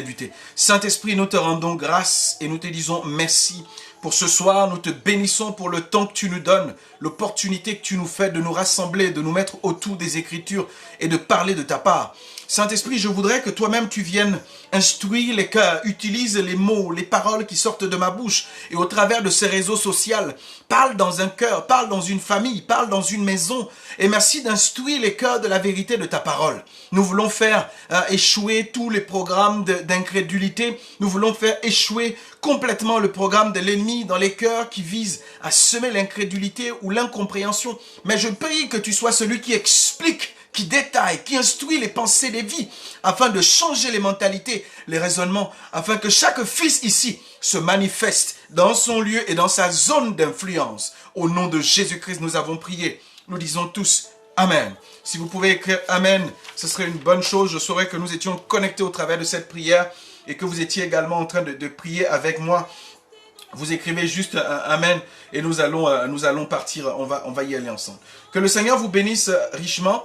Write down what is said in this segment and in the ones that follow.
débuter. Saint-Esprit, nous te rendons grâce et nous te disons merci pour ce soir. Nous te bénissons pour le temps que tu nous donnes, l'opportunité que tu nous fais de nous rassembler, de nous mettre autour des Écritures et de parler de ta part. Saint-Esprit, je voudrais que toi-même tu viennes instruire les cœurs, utilise les mots, les paroles qui sortent de ma bouche et au travers de ces réseaux sociaux, parle dans un cœur, parle dans une famille, parle dans une maison et merci d'instruire les cœurs de la vérité de ta parole. Nous voulons faire échouer tous les programmes d'incrédulité, nous voulons faire échouer complètement le programme de l'ennemi dans les cœurs qui visent à semer l'incrédulité ou l'incompréhension. Mais je prie que tu sois celui qui explique, qui détaille, qui instruit les pensées des vies, afin de changer les mentalités, les raisonnements, afin que chaque fils ici se manifeste dans son lieu et dans sa zone d'influence. Au nom de Jésus-Christ, nous avons prié. Nous disons tous Amen. Si vous pouvez écrire Amen, ce serait une bonne chose. Je saurais que nous étions connectés au travers de cette prière et que vous étiez également en train de prier avec moi. Vous écrivez juste Amen et nous allons partir, on va y aller ensemble. Que le Seigneur vous bénisse richement.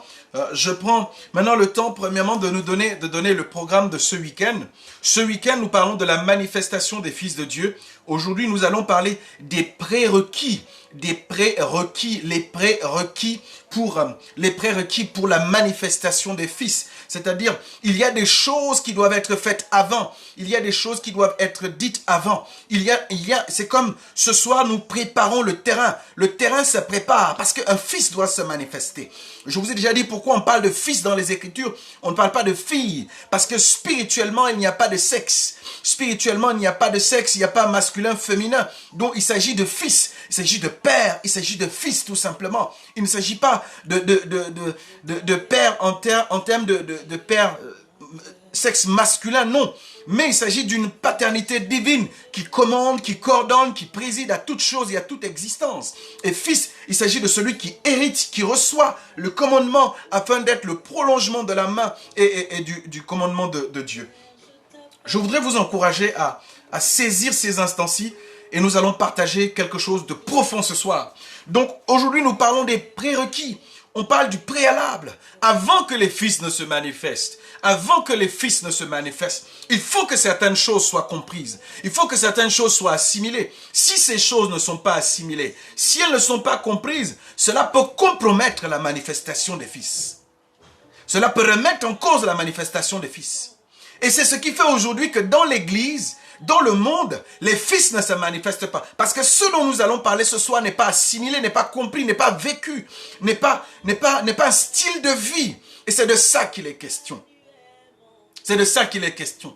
Je prends maintenant le temps premièrement de donner le programme de ce week-end. Ce week-end, nous parlons de la manifestation des fils de Dieu. Aujourd'hui, nous allons parler des prérequis, les prérequis pour la manifestation des fils. C'est-à-dire, il y a des choses qui doivent être faites avant. Il y a des choses qui doivent être dites avant. C'est comme ce soir, nous préparons le terrain. Le terrain se prépare parce qu'un fils doit se manifester. Je vous ai déjà dit pourquoi on parle de fils dans les Écritures. On ne parle pas de filles. Parce que spirituellement, il n'y a pas de sexe. Spirituellement, il n'y a pas de sexe. Il n'y a pas masculin, féminin. Donc, il s'agit de fils. Il s'agit de père. Il s'agit de fils, tout simplement. Il ne s'agit pas de père en termes de père sexe masculin, non. Mais il s'agit d'une paternité divine qui commande, qui coordonne, qui préside à toute chose et à toute existence. Et fils, il s'agit de celui qui hérite, qui reçoit le commandement afin d'être le prolongement de la main et du commandement de Dieu. Je voudrais vous encourager à saisir ces instants-ci et nous allons partager quelque chose de profond ce soir. Donc aujourd'hui, nous parlons des prérequis. On parle du préalable. Avant que les fils ne se manifestent, il faut que certaines choses soient comprises. Il faut que certaines choses soient assimilées. Si ces choses ne sont pas assimilées, si elles ne sont pas comprises, cela peut compromettre la manifestation des fils. Cela peut remettre en cause la manifestation des fils. Et c'est ce qui fait aujourd'hui que dans l'Église, dans le monde, les fils ne se manifestent pas. Parce que ce dont nous allons parler ce soir n'est pas assimilé, n'est pas compris, n'est pas vécu, n'est pas un style de vie. Et c'est de ça qu'il est question. C'est de ça qu'il est question.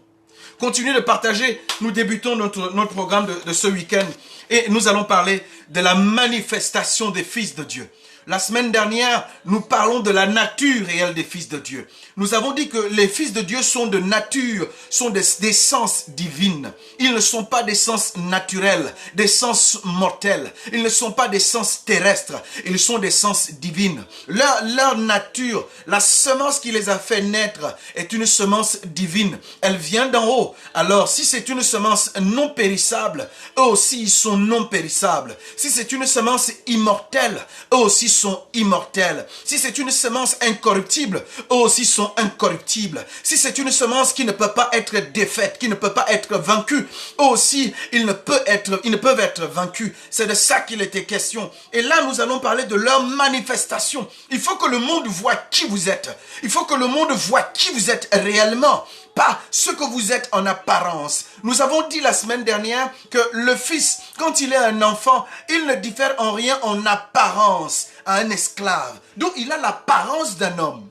Continuez de partager. Nous débutons notre programme de ce week-end. Et nous allons parler de la manifestation des fils de Dieu. La semaine dernière, nous parlons de la nature réelle des fils de Dieu. Nous avons dit que les fils de Dieu sont de nature, sont d'essence divine. Ils ne sont pas d'essence naturelle, d'essence mortelle. Ils ne sont pas d'essence terrestre. Ils sont d'essence divine. Leur nature, la semence qui les a fait naître est une semence divine. Elle vient d'en haut. Alors, si c'est une semence non périssable, eux aussi ils sont non périssables. Si c'est une semence immortelle, eux aussi sont immortels. Si c'est une semence incorruptible, eux aussi sont incorruptibles. Si c'est une semence qui ne peut pas être défaite, qui ne peut pas être vaincue, eux aussi, ils ne peuvent être vaincus. C'est de ça qu'il était question. Et là, nous allons parler de leur manifestation. Il faut que le monde voit qui vous êtes. Il faut que le monde voit qui vous êtes réellement. Pas ce que vous êtes en apparence. Nous avons dit la semaine dernière que le fils, quand il est un enfant, il ne diffère en rien en apparence à un esclave. Donc il a l'apparence d'un homme.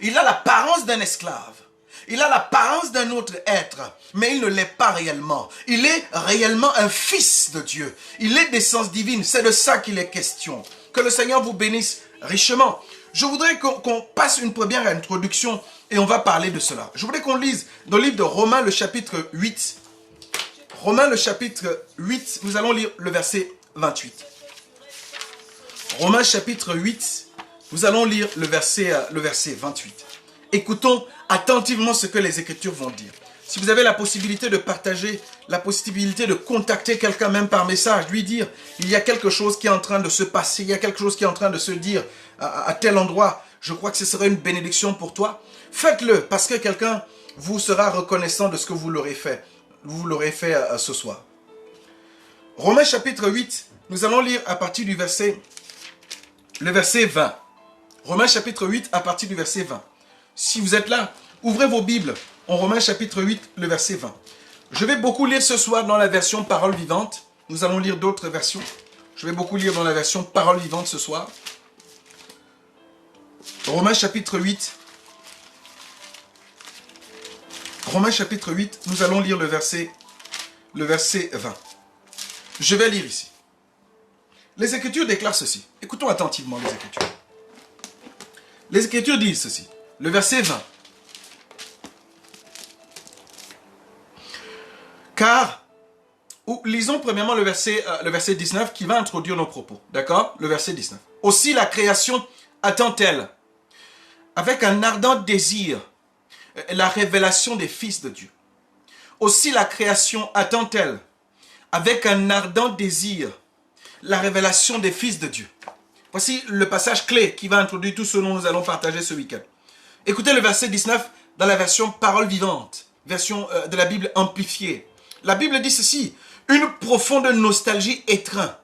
Il a l'apparence d'un esclave. Il a l'apparence d'un autre être, mais il ne l'est pas réellement. Il est réellement un fils de Dieu. Il est d'essence divine. C'est de ça qu'il est question. Que le Seigneur vous bénisse richement. Je voudrais qu'on passe une première introduction et on va parler de cela. Je voudrais qu'on lise dans le livre de Romains, le chapitre 8. Romains, le chapitre 8, nous allons lire le verset 28. Romains, chapitre 8, nous allons lire le verset 28. Écoutons attentivement ce que les Écritures vont dire. Si vous avez la possibilité de partager, la possibilité de contacter quelqu'un même par message, lui dire, il y a quelque chose qui est en train de se passer, il y a quelque chose qui est en train de se dire à tel endroit, je crois que ce serait une bénédiction pour toi. Faites-le parce que quelqu'un vous sera reconnaissant de ce que vous l'aurez fait. Vous l'aurez fait ce soir. Romains chapitre 8, nous allons lire à partir du verset 20. Romains chapitre 8 à partir du verset 20. Si vous êtes là, ouvrez vos Bibles en Romains chapitre 8, le verset 20. Je vais beaucoup lire ce soir dans la version Parole vivante. Nous allons lire d'autres versions. Je vais beaucoup lire dans la version Parole vivante ce soir. Romains chapitre 8. Romains chapitre 8, nous allons lire le verset 20. Je vais lire ici. Les Écritures déclarent ceci. Écoutons attentivement les Écritures. Les Écritures disent ceci. Le verset 20. Car, lisons premièrement le verset 19 qui va introduire nos propos. D'accord? Le verset 19. Aussi la création attend-elle avec un ardent désir la révélation des fils de Dieu. Aussi la création attend-elle avec un ardent désir la révélation des fils de Dieu. Voici le passage clé qui va introduire tout ce dont nous allons partager ce week-end. Écoutez le verset 19 dans la version Parole vivante, version de la Bible amplifiée. La Bible dit ceci: une profonde nostalgie étreint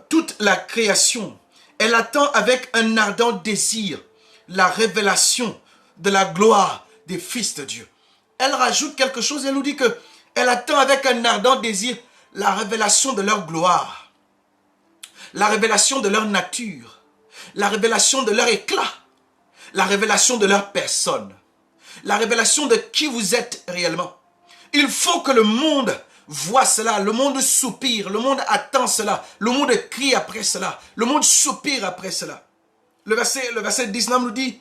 toute la création. Elle attend avec un ardent désir la révélation de la gloire des fils de Dieu. Elle rajoute quelque chose, elle nous dit que elle attend avec un ardent désir la révélation de leur gloire, la révélation de leur nature, la révélation de leur éclat, la révélation de leur personne, la révélation de qui vous êtes réellement. Il faut que le monde voit cela, le monde soupire, le monde attend cela, le monde crie après cela, le monde soupire après cela. Le verset 19 nous dit: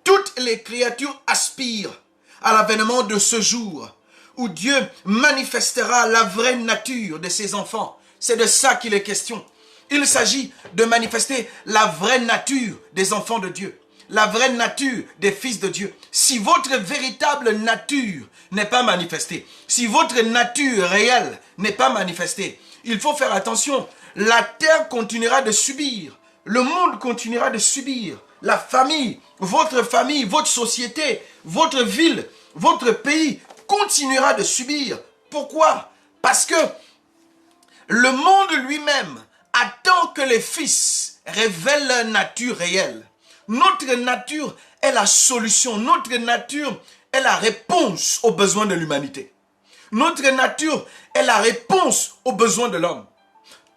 toutes les créatures aspirent à l'avènement de ce jour où Dieu manifestera la vraie nature de ses enfants. C'est de ça qu'il est question. Il s'agit de manifester la vraie nature des enfants de Dieu, la vraie nature des fils de Dieu. Si votre véritable nature n'est pas manifestée, si votre nature réelle n'est pas manifestée, il faut faire attention. La terre continuera de subir, le monde continuera de subir, la famille, votre société, votre ville, votre pays continuera de subir. Pourquoi? Parce que le monde lui-même attend que les fils révèlent leur nature réelle. Notre nature est la solution. Notre nature est la réponse aux besoins de l'humanité. Notre nature est la réponse aux besoins de l'homme.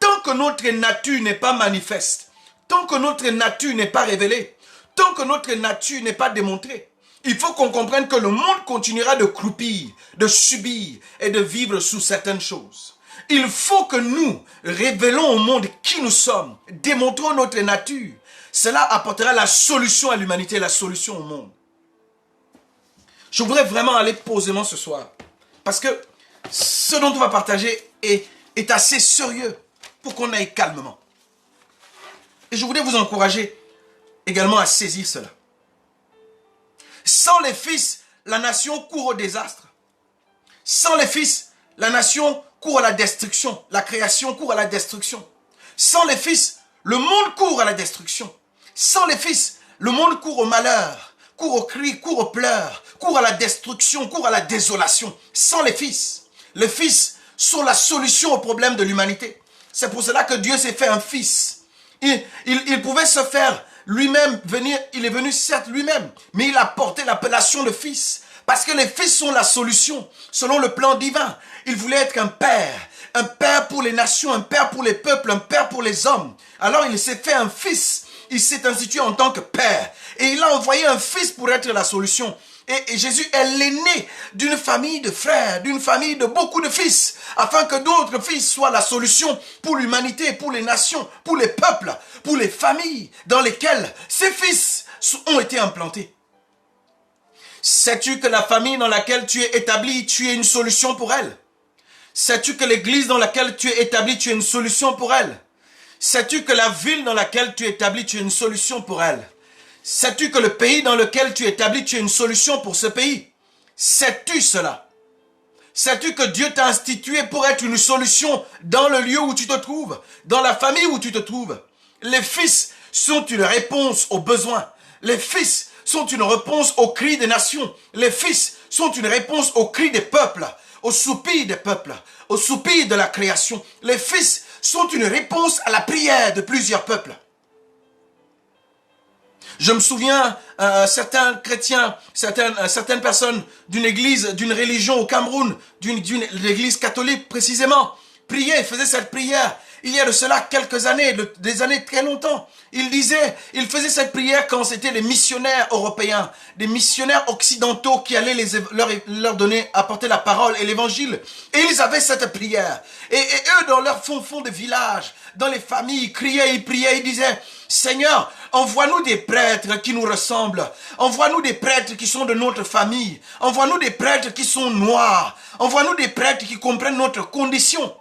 Tant que notre nature n'est pas manifeste, tant que notre nature n'est pas révélée, tant que notre nature n'est pas démontrée, il faut qu'on comprenne que le monde continuera de croupir, de subir et de vivre sous certaines choses. Il faut que nous révélons au monde qui nous sommes, démontrons notre nature. Cela apportera la solution à l'humanité, la solution au monde. Je voudrais vraiment aller posément ce soir, parce que ce dont on va partager est assez sérieux pour qu'on aille calmement. Et je voudrais vous encourager également à saisir cela. Sans les fils, la nation court au désastre. Sans les fils, la nation court à la destruction. La création court à la destruction. Sans les fils, le monde court à la destruction. Sans les fils, le monde court au malheur, court au cri, court aux pleurs, court à la destruction, court à la désolation. Sans les fils sont la solution au problème de l'humanité. C'est pour cela que Dieu s'est fait un fils. Il pouvait se faire lui-même venir, il est venu certes lui-même, mais il a porté l'appellation de fils. Parce que les fils sont la solution, selon le plan divin. Il voulait être un père pour les nations, un père pour les peuples, un père pour les hommes. Alors il s'est fait un fils, il s'est institué en tant que père. Et il a envoyé un fils pour être la solution. Et Jésus est l'aîné d'une famille de frères, d'une famille de beaucoup de fils, afin que d'autres fils soient la solution pour l'humanité, pour les nations, pour les peuples, pour les familles dans lesquelles ces fils ont été implantés. Sais-tu que la famille dans laquelle tu es établi, tu es une solution pour elle? Sais-tu que l'église dans laquelle tu es établi, tu es une solution pour elle? Sais-tu que la ville dans laquelle tu es établi, tu es une solution pour elle? Sais-tu que le pays dans lequel tu es établi, tu es une solution pour ce pays? Sais-tu cela? Sais-tu que Dieu t'a institué pour être une solution dans le lieu où tu te trouves, dans la famille où tu te trouves? Les fils sont une réponse aux besoins. Les fils sont une réponse aux cris des nations. Les fils sont une réponse aux cris des peuples, aux soupirs des peuples, aux soupirs de la création. Les fils sont une réponse à la prière de plusieurs peuples. Je me souviens, certains chrétiens, certaines personnes d'une église, d'une religion au Cameroun, d'une église catholique précisément, priaient, faisaient cette prière. Il y a de cela quelques années, des années très longtemps. Ils faisaient cette prière quand c'était les missionnaires européens, des missionnaires occidentaux qui allaient leur donner, apporter la parole et l'évangile. Et ils avaient cette prière. Et eux, dans leur fond de village, dans les familles, ils priaient, ils disaient, Seigneur, envoie-nous des prêtres qui nous ressemblent. Envoie-nous des prêtres qui sont de notre famille. Envoie-nous des prêtres qui sont noirs. Envoie-nous des prêtres qui comprennent notre condition.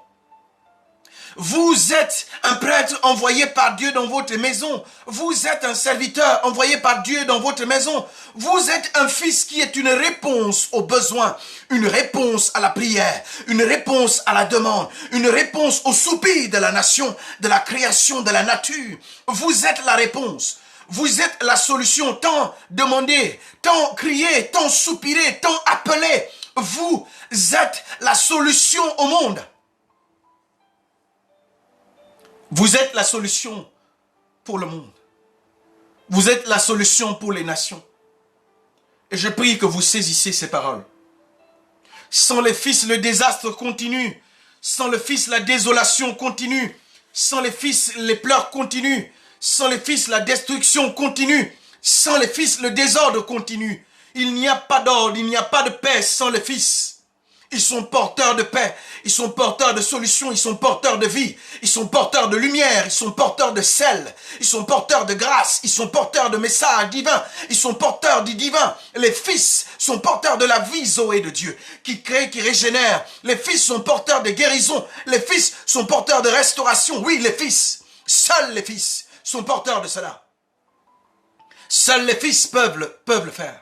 Vous êtes un prêtre envoyé par Dieu dans votre maison. Vous êtes un serviteur envoyé par Dieu dans votre maison. Vous êtes un fils qui est une réponse aux besoins, une réponse à la prière, une réponse à la demande, une réponse au soupir de la nation, de la création, de la nature. Vous êtes la réponse. Vous êtes la solution. Tant demander, tant crier, tant soupirer, tant appeler. Vous êtes la solution au monde. Vous êtes la solution pour le monde. Vous êtes la solution pour les nations. Et je prie que vous saisissiez ces paroles. Sans les fils, le désastre continue. Sans le fils, la désolation continue. Sans les fils, les pleurs continuent. Sans les fils, la destruction continue. Sans les fils, le désordre continue. Il n'y a pas d'ordre, il n'y a pas de paix sans les fils. Ils sont porteurs de paix, ils sont porteurs de solutions, ils sont porteurs de vie, ils sont porteurs de lumière, ils sont porteurs de sel, ils sont porteurs de grâce, ils sont porteurs de messages divins, ils sont porteurs du divin. Les fils sont porteurs de la vie Zoé de Dieu, qui crée, qui régénère. Les fils sont porteurs de guérison, les fils sont porteurs de restauration. Oui, les fils, seuls les fils sont porteurs de cela. Seuls les fils peuvent le faire.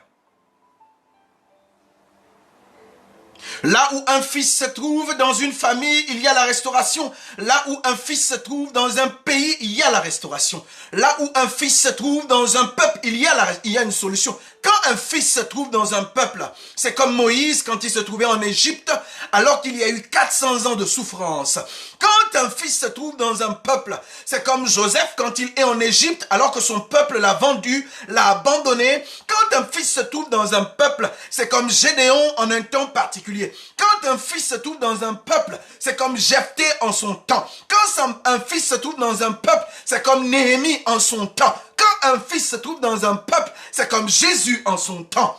Là où un fils se trouve dans une famille, il y a la restauration. Là où un fils se trouve dans un pays, il y a la restauration. Là où un fils se trouve dans un peuple, il y a une solution. Quand un fils se trouve dans un peuple, c'est comme Moïse quand il se trouvait en Égypte, alors qu'il y a eu 400 ans de souffrance. Quand un fils se trouve dans un peuple, c'est comme Joseph quand il est en Égypte, alors que son peuple l'a vendu, l'a abandonné. Quand un fils se trouve dans un peuple, c'est comme Gédéon en un temps particulier. Quand un fils se trouve dans un peuple, c'est comme Jephthé en son temps. Quand un fils se trouve dans un peuple, c'est comme Néhémie en son temps. Quand un fils se trouve dans un peuple, c'est comme Jésus en son temps.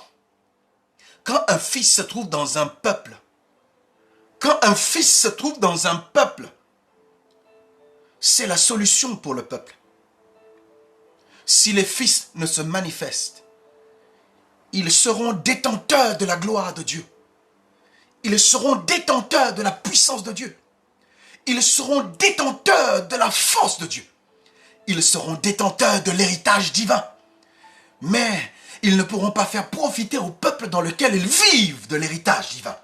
Quand un fils se trouve dans un peuple, c'est la solution pour le peuple. Si les fils ne se manifestent, ils seront détenteurs de la gloire de Dieu. Ils seront détenteurs de la puissance de Dieu. Ils seront détenteurs de la force de Dieu. Ils seront détenteurs de l'héritage divin. Mais ils ne pourront pas faire profiter au peuple dans lequel ils vivent de l'héritage divin.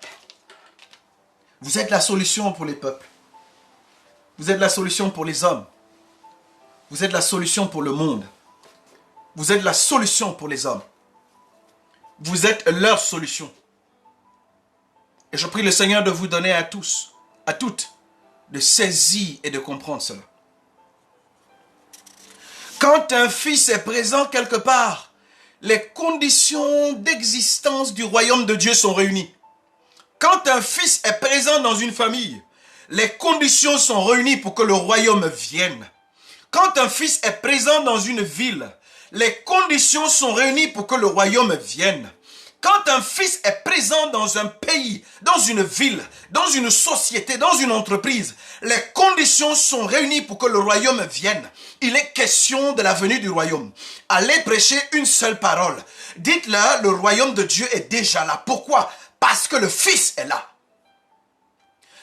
Vous êtes la solution pour les peuples. Vous êtes la solution pour les hommes. Vous êtes la solution pour le monde. Vous êtes la solution pour les hommes. Vous êtes leur solution. Et je prie le Seigneur de vous donner à tous, à toutes, de saisir et de comprendre cela. Quand un fils est présent quelque part, les conditions d'existence du royaume de Dieu sont réunies. Quand un fils est présent dans une famille, les conditions sont réunies pour que le royaume vienne. Quand un fils est présent dans une ville, les conditions sont réunies pour que le royaume vienne. Quand un fils est présent dans un pays, dans une ville, dans une société, dans une entreprise, les conditions sont réunies pour que le royaume vienne. Il est question de la venue du royaume. Allez prêcher une seule parole. Dites-leur, le royaume de Dieu est déjà là. Pourquoi? Parce que le Fils est là.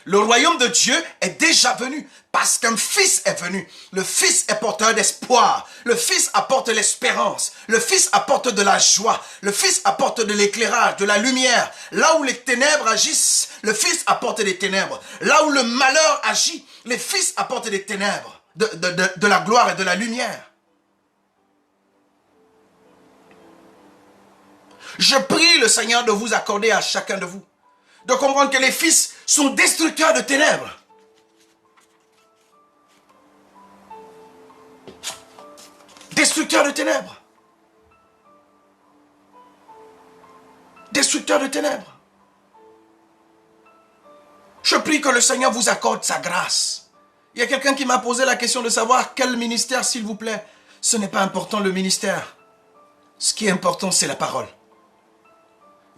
Le royaume de Dieu est déjà venu parce qu'un fils est venu. Le fils est porteur d'espoir. Le fils apporte l'espérance. Le fils apporte de la joie. Le fils apporte de l'éclairage, de la lumière. Là où les ténèbres agissent, le fils apporte des ténèbres. Là où le malheur agit, les fils apportent des ténèbres, de la gloire et de la lumière. Je prie le Seigneur de vous accorder à chacun de vous de comprendre que les fils sont destructeurs de ténèbres. Destructeurs de ténèbres. Destructeurs de ténèbres. Je prie que le Seigneur vous accorde sa grâce. Il y a quelqu'un qui m'a posé la question de savoir quel ministère, s'il vous plaît. Ce n'est pas important le ministère. Ce qui est important, c'est la parole.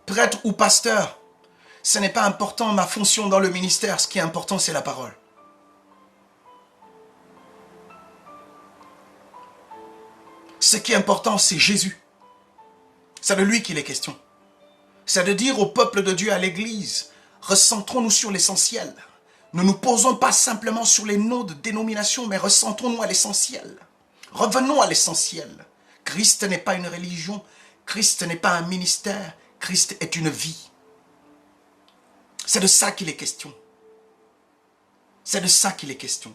Prêtre ou pasteur, ce n'est pas important ma fonction dans le ministère. Ce qui est important, c'est la parole. Ce qui est important, c'est Jésus. C'est de lui qu'il est question. C'est de dire au peuple de Dieu, à l'Église, recentrons-nous sur l'essentiel. Ne nous posons pas simplement sur les noms de dénomination, mais recentrons-nous à l'essentiel. Revenons à l'essentiel. Christ n'est pas une religion, Christ n'est pas un ministère, Christ est une vie. C'est de ça qu'il est question. C'est de ça qu'il est question.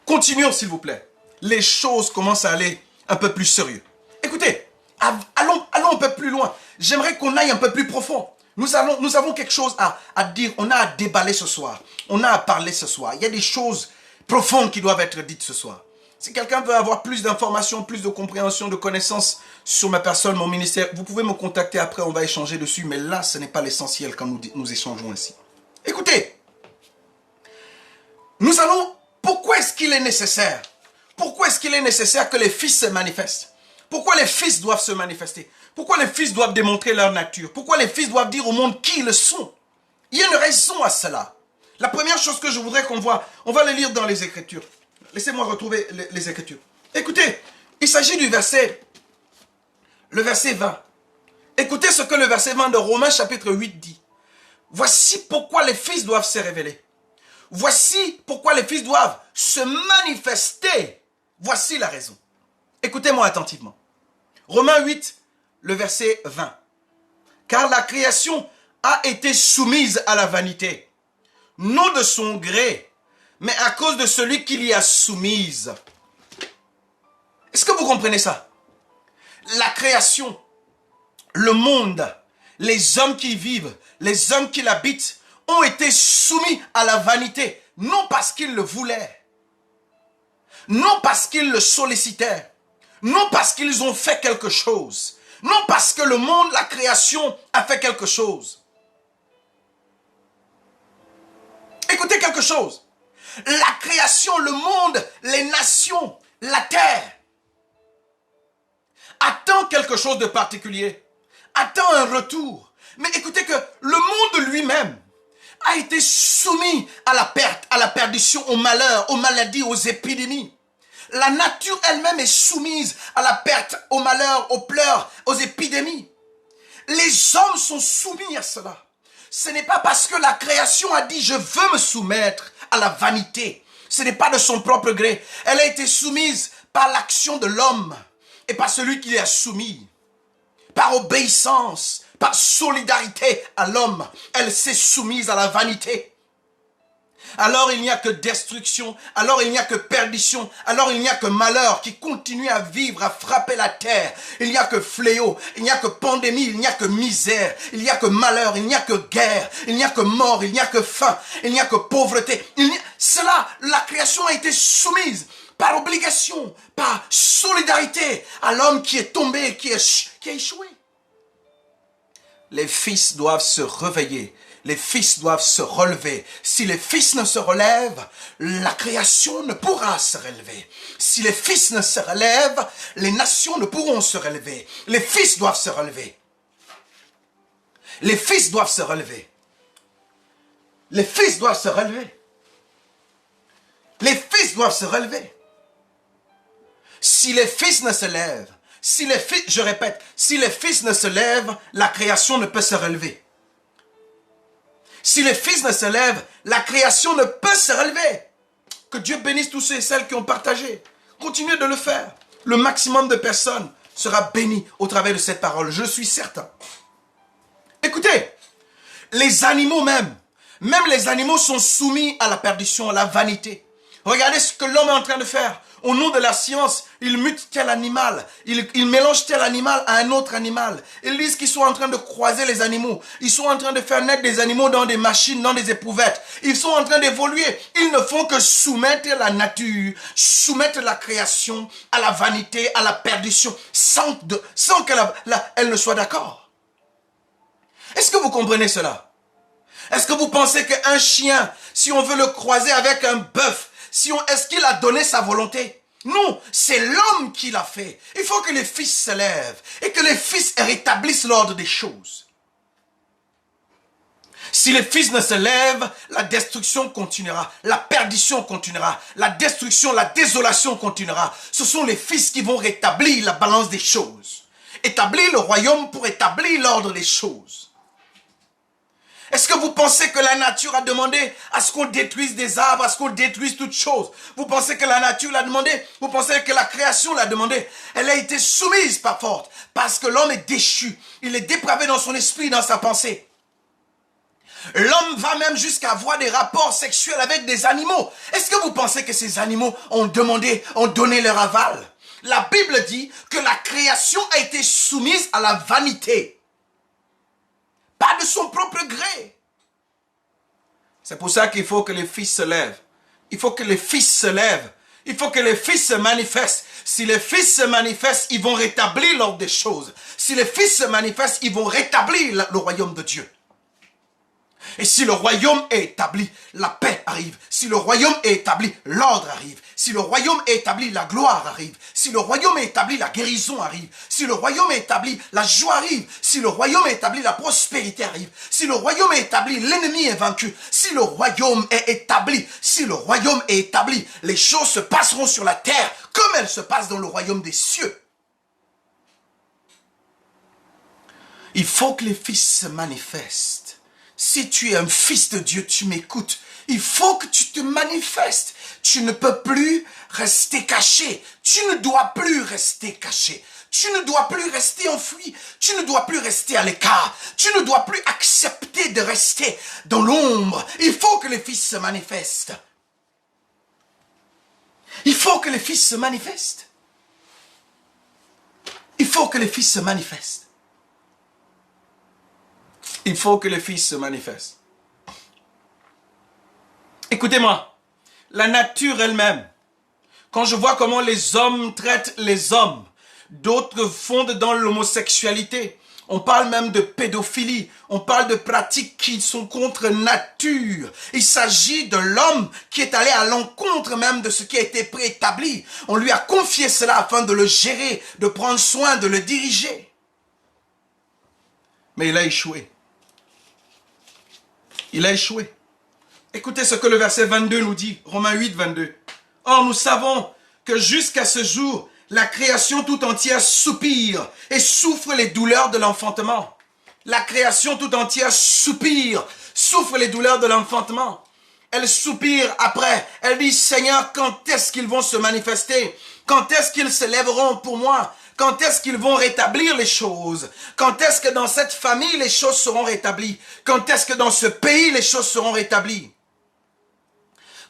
Continuons, s'il vous plaît. Les choses commencent à aller un peu plus sérieux. Écoutez, allons un peu plus loin. J'aimerais qu'on aille un peu plus profond. Nous avons quelque chose à dire. On a à déballer ce soir. On a à parler ce soir. Il y a des choses profondes qui doivent être dites ce soir. Si quelqu'un veut avoir plus d'informations, plus de compréhension, de connaissances sur ma personne, mon ministère, vous pouvez me contacter après, on va échanger dessus. Mais là, ce n'est pas l'essentiel quand nous échangeons ainsi. Écoutez, pourquoi est-ce qu'il est nécessaire? Pourquoi est-ce qu'il est nécessaire que les fils se manifestent? Pourquoi les fils doivent se manifester? Pourquoi les fils doivent démontrer leur nature? Pourquoi les fils doivent dire au monde qui ils sont? Il y a une raison à cela. La première chose que je voudrais qu'on voit, on va le lire dans les Écritures. Laissez-moi retrouver les Écritures. Écoutez, il s'agit du verset 20. Écoutez ce que le verset 20 de Romains chapitre 8 dit. Voici pourquoi les fils doivent se révéler. Voici pourquoi les fils doivent se manifester. Voici la raison. Écoutez-moi attentivement. Romains 8, le verset 20. Car la création a été soumise à la vanité, non de son gré, mais à cause de celui qui l'y a soumise. Est-ce que vous comprenez ça? La création, le monde, les hommes qui y vivent, les hommes qui l'habitent, ont été soumis à la vanité, non parce qu'ils le voulaient, non parce qu'ils le sollicitaient, non parce qu'ils ont fait quelque chose, non parce que le monde, la création a fait quelque chose. Écoutez quelque chose. La création, le monde, les nations, la terre attend quelque chose de particulier, attend un retour. Mais écoutez que le monde lui-même a été soumis à la perte, à la perdition, au malheur, aux maladies, aux épidémies. La nature elle-même est soumise à la perte, au malheur, aux pleurs, aux épidémies. Les hommes sont soumis à cela. Ce n'est pas parce que la création a dit « je veux me soumettre à la vanité ». Ce n'est pas de son propre gré. Elle a été soumise par l'action de l'homme et par celui qui l'a soumis. Par obéissance, par solidarité à l'homme, elle s'est soumise à la vanité. Alors il n'y a que destruction, alors il n'y a que perdition, alors il n'y a que malheur qui continue à vivre, à frapper la terre. Il n'y a que fléau, il n'y a que pandémie, il n'y a que misère, il n'y a que malheur, il n'y a que guerre, il n'y a que mort, il n'y a que faim, il n'y a que pauvreté. Cela, la création a été soumise par obligation, par solidarité à l'homme qui est tombé, qui a échoué. Les fils doivent se réveiller. Les fils doivent se relever. Si les fils ne se relèvent, la création ne pourra se relever. Si les fils ne se relèvent, les nations ne pourront se relever. Les fils doivent se relever. Les fils doivent se relever. Les fils doivent se relever. Les fils doivent se relever. Si les fils ne se lèvent, je répète, si les fils ne se lèvent, la création ne peut se relever. Si les fils ne se lèvent, la création ne peut se relever. Que Dieu bénisse tous ceux et celles qui ont partagé. Continuez de le faire. Le maximum de personnes sera béni au travers de cette parole. Je suis certain. Écoutez, les animaux même les animaux sont soumis à la perdition, à la vanité. Regardez ce que l'homme est en train de faire. Au nom de la science, il mute tel animal. Il mélange tel animal à un autre animal. Ils disent qu'ils sont en train de croiser les animaux. Ils sont en train de faire naître des animaux dans des machines, dans des éprouvettes. Ils sont en train d'évoluer. Ils ne font que soumettre la nature, soumettre la création à la vanité, à la perdition, sans qu'elle ne soit d'accord. Est-ce que vous comprenez cela? Est-ce que vous pensez qu'un chien, si on veut le croiser avec un bœuf, est-ce qu'il a donné sa volonté? Non, c'est l'homme qui l'a fait. Il faut que les fils se lèvent et que les fils rétablissent l'ordre des choses. Si les fils ne se lèvent, la destruction continuera, la perdition continuera, la destruction, la désolation continuera. Ce sont les fils qui vont rétablir la balance des choses. Établir le royaume pour établir l'ordre des choses. Est-ce que vous pensez que la nature a demandé à ce qu'on détruise des arbres, à ce qu'on détruise toutes choses? Vous pensez que la nature l'a demandé? Vous pensez que la création l'a demandé? Elle a été soumise par force, parce que l'homme est déchu. Il est dépravé dans son esprit, dans sa pensée. L'homme va même jusqu'à avoir des rapports sexuels avec des animaux. Est-ce que vous pensez que ces animaux ont donné leur aval? La Bible dit que la création a été soumise à la vanité. Pas de son propre gré. C'est pour ça qu'il faut que les fils se lèvent. Il faut que les fils se lèvent. Il faut que les fils se manifestent. Si les fils se manifestent, ils vont rétablir l'ordre des choses. Si les fils se manifestent, ils vont rétablir le royaume de Dieu. Et si le royaume est établi, la paix arrive. Si le royaume est établi, l'ordre arrive. Si le royaume est établi, la gloire arrive. Si le royaume est établi, la guérison arrive. Si le royaume est établi, la joie arrive. Si le royaume est établi, la prospérité arrive. Si le royaume est établi, l'ennemi est vaincu. Si le royaume est établi, les choses se passeront sur la terre comme elles se passent dans le royaume des cieux. Il faut que les fils se manifestent. Si tu es un fils de Dieu, tu m'écoutes. Il faut que tu te manifestes. Tu ne peux plus rester caché. Tu ne dois plus rester caché. Tu ne dois plus rester enfoui. Tu ne dois plus rester à l'écart. Tu ne dois plus accepter de rester dans l'ombre. Il faut que les fils se manifestent. Il faut que les fils se manifestent. Il faut que les fils se manifestent. Il faut que les fils se manifestent. Écoutez-moi, la nature elle-même, quand je vois comment les hommes traitent les hommes, d'autres fondent dans l'homosexualité, on parle même de pédophilie, on parle de pratiques qui sont contre nature. Il s'agit de l'homme qui est allé à l'encontre même de ce qui a été préétabli. On lui a confié cela afin de le gérer, de prendre soin, de le diriger. Mais il a échoué. Il a échoué. Écoutez ce que le verset 22 nous dit, Romains 8, 22. Or, nous savons que jusqu'à ce jour, la création tout entière soupire et souffre les douleurs de l'enfantement. La création tout entière soupire, souffre les douleurs de l'enfantement. Elle soupire après. Elle dit, Seigneur, quand est-ce qu'ils vont se manifester? Quand est-ce qu'ils se lèveront pour moi? Quand est-ce qu'ils vont rétablir les choses? Quand est-ce que dans cette famille, les choses seront rétablies? Quand est-ce que dans ce pays, les choses seront rétablies?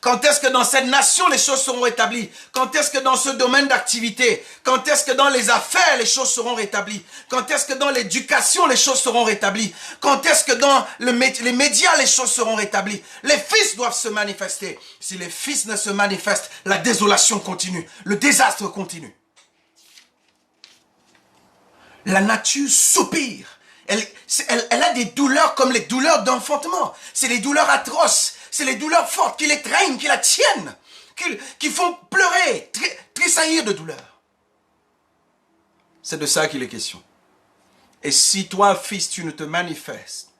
Quand est-ce que dans cette nation, les choses seront rétablies? Quand est-ce que dans ce domaine d'activité? Quand est-ce que dans les affaires, les choses seront rétablies? Quand est-ce que dans l'éducation, les choses seront rétablies? Quand est-ce que dans les médias, les choses seront rétablies? Les fils doivent se manifester. Si les fils ne se manifestent, la désolation continue. Le désastre continue. La nature soupire. Elle a des douleurs comme les douleurs d'enfantement. C'est les douleurs atroces. C'est les douleurs fortes qui l'étreignent, qui la tiennent, qui font pleurer, tressaillir de douleur. C'est de ça qu'il est question. Et si toi, fils, tu ne te manifestes,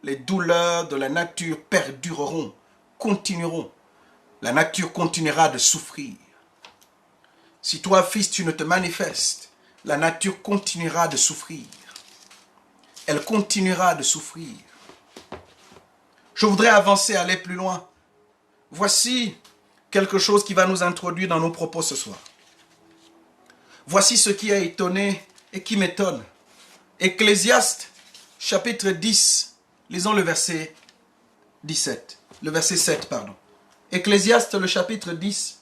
les douleurs de la nature perdureront, continueront. La nature continuera de souffrir. Si toi, fils, tu ne te manifestes, la nature continuera de souffrir. Elle continuera de souffrir. Je voudrais avancer, aller plus loin. Voici quelque chose qui va nous introduire dans nos propos ce soir. Voici ce qui a étonné et qui m'étonne. Ecclésiaste, chapitre 10, lisons le verset 17. le verset 7, pardon. Ecclésiaste, le chapitre 10.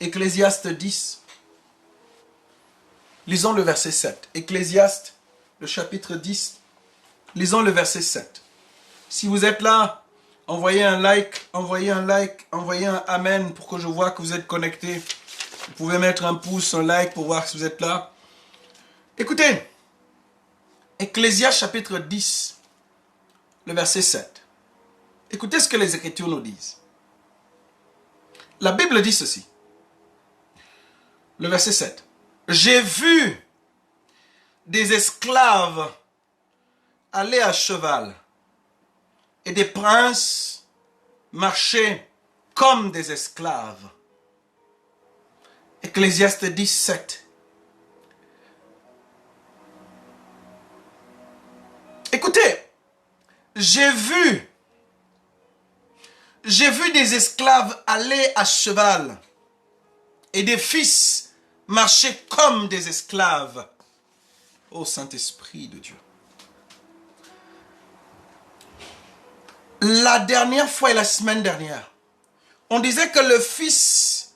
Ecclésiaste 10. Lisons le verset 7. Ecclésiaste, le chapitre 10. Lisons le verset 7. Si vous êtes là, envoyez un like, envoyez un amen pour que je vois que vous êtes connectés. Vous pouvez mettre un pouce, un like pour voir si vous êtes là. Écoutez, Ecclésiaste chapitre 10, le verset 7. Écoutez ce que les Écritures nous disent. La Bible dit ceci. Le verset 7. J'ai vu des esclaves aller à cheval et des princes marcher comme des esclaves. Ecclésiaste 17. Écoutez, j'ai vu des esclaves aller à cheval et des fils marcher comme des esclaves. Ô Saint-Esprit de Dieu. La dernière fois et la semaine dernière, on disait que le fils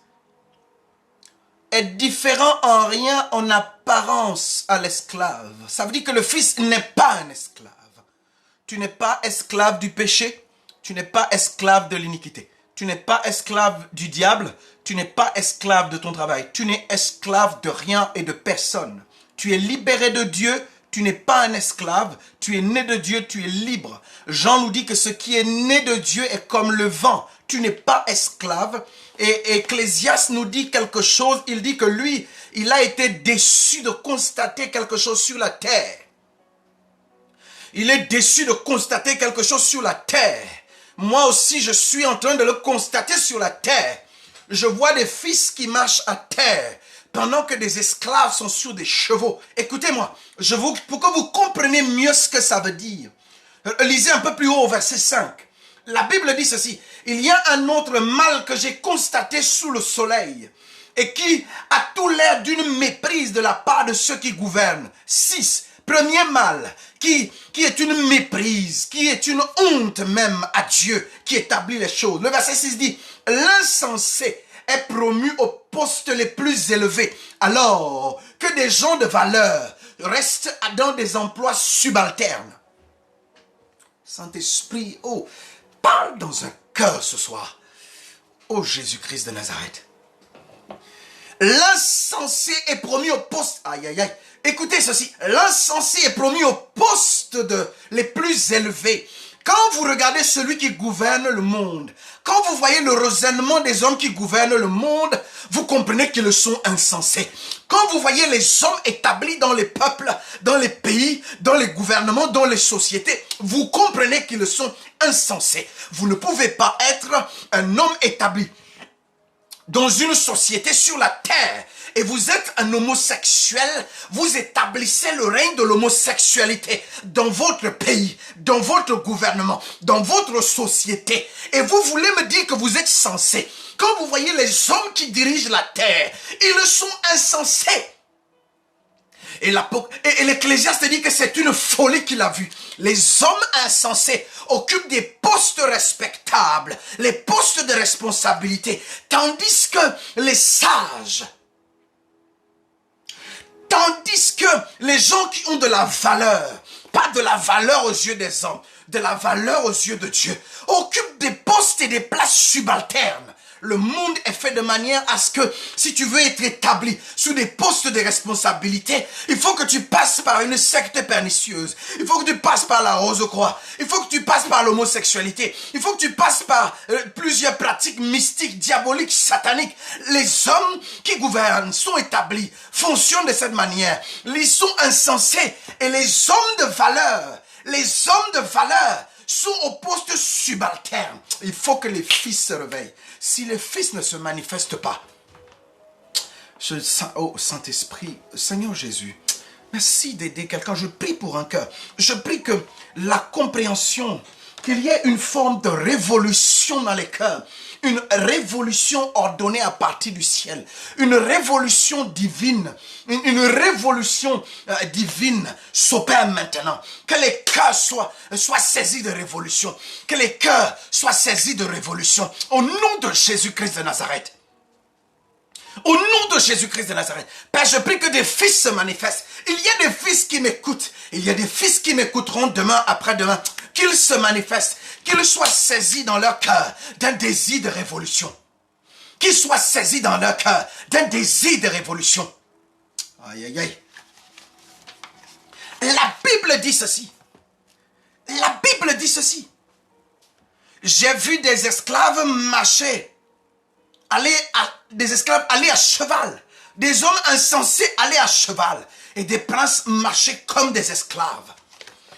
est différent en rien en apparence à l'esclave. Ça veut dire que le fils n'est pas un esclave. Tu n'es pas esclave du péché. Tu n'es pas esclave de l'iniquité. Tu n'es pas esclave du diable. Tu n'es pas esclave de ton travail. Tu n'es esclave de rien et de personne. Tu es libéré de Dieu. Tu n'es pas un esclave. Tu es né de Dieu. Tu es libre. Jean nous dit que ce qui est né de Dieu est comme le vent. Tu n'es pas esclave. Et Ecclésiaste nous dit quelque chose. Il dit que lui, il a été déçu de constater quelque chose sur la terre. Il est déçu de constater quelque chose sur la terre. Moi aussi, je suis en train de le constater sur la terre. Je vois des fils qui marchent à terre pendant que des esclaves sont sur des chevaux. Écoutez-moi, pour que vous compreniez mieux ce que ça veut dire. Lisez un peu plus haut au verset 5. La Bible dit ceci. Il y a un autre mal que j'ai constaté sous le soleil et qui a tout l'air d'une méprise de la part de ceux qui gouvernent. 6. Premier mal, qui est une méprise, qui est une honte même à Dieu, qui établit les choses. Le verset 6 dit, l'insensé est promu aux postes les plus élevés, alors que des gens de valeur restent dans des emplois subalternes. Saint-Esprit, oh, parle dans un cœur ce soir. Oh Jésus-Christ de Nazareth. L'insensé est promu au poste. Aïe, aïe, aïe. Écoutez ceci. L'insensé est promu au poste les plus élevés. Quand vous regardez celui qui gouverne le monde, quand vous voyez le raisonnement des hommes qui gouvernent le monde, vous comprenez qu'ils sont insensés. Quand vous voyez les hommes établis dans les peuples, dans les pays, dans les gouvernements, dans les sociétés, vous comprenez qu'ils sont insensés. Vous ne pouvez pas être un homme établi dans une société sur la terre et vous êtes un homosexuel, vous établissez le règne de l'homosexualité dans votre pays, dans votre gouvernement, dans votre société. Et vous voulez me dire que vous êtes censé. Quand vous voyez les hommes qui dirigent la terre, ils sont insensés. Et l'Ecclésiaste dit que c'est une folie qu'il a vue. Les hommes insensés occupent des postes respectables, les postes de responsabilité, tandis que les sages, tandis que les gens qui ont de la valeur, pas de la valeur aux yeux des hommes, de la valeur aux yeux de Dieu, occupent des postes et des places subalternes. Le monde est fait de manière à ce que si tu veux être établi sous des postes de responsabilité, il faut que tu passes par une secte pernicieuse. Il faut que tu passes par la Rose-Croix. Il faut que tu passes par l'homosexualité. Il faut que tu passes par plusieurs pratiques mystiques, diaboliques, sataniques. Les hommes qui gouvernent sont établis, fonctionnent de cette manière. Ils sont insensés. Et les hommes de valeur, sont au poste subalterne. Il faut que les fils se réveillent. Si les fils ne se manifestent pas, oh Saint-Esprit, Seigneur Jésus, merci d'aider quelqu'un. Je prie pour un cœur. Je prie que la compréhension qu'il y ait une forme de révolution dans les cœurs. Une révolution ordonnée à partir du ciel. Une révolution divine. Une révolution divine s'opère maintenant. Que les cœurs soient saisis de révolution. Que les cœurs soient saisis de révolution. Au nom de Jésus-Christ de Nazareth. Au nom de Jésus-Christ de Nazareth. Père, je prie que des fils se manifestent. Il y a des fils qui m'écoutent. Il y a des fils qui m'écouteront demain, après-demain. Qu'ils se manifestent. Qu'ils soient saisis dans leur cœur d'un désir de révolution. Qu'ils soient saisis dans leur cœur d'un désir de révolution. Aïe, aïe, aïe. La Bible dit ceci. La Bible dit ceci. J'ai vu des esclaves marcher. Des esclaves aller à cheval. Des hommes insensés aller à cheval. Et des princes marchaient comme des esclaves.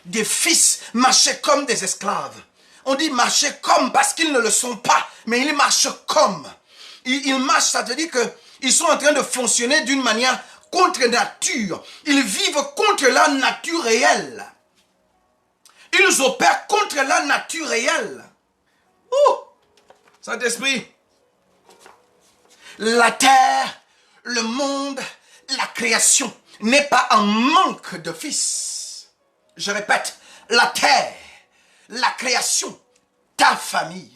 Des fils marchaient comme des esclaves. On dit marcher comme parce qu'ils ne le sont pas. Mais ils marchent comme. Ils marchent, ça veut dire qu'ils sont en train de fonctionner d'une manière contre nature. Ils vivent contre la nature réelle. Ils opèrent contre la nature réelle. Ouh! Saint-Esprit. La terre, le monde, la création n'est pas en manque de fils. Je répète, la terre, la création, ta famille,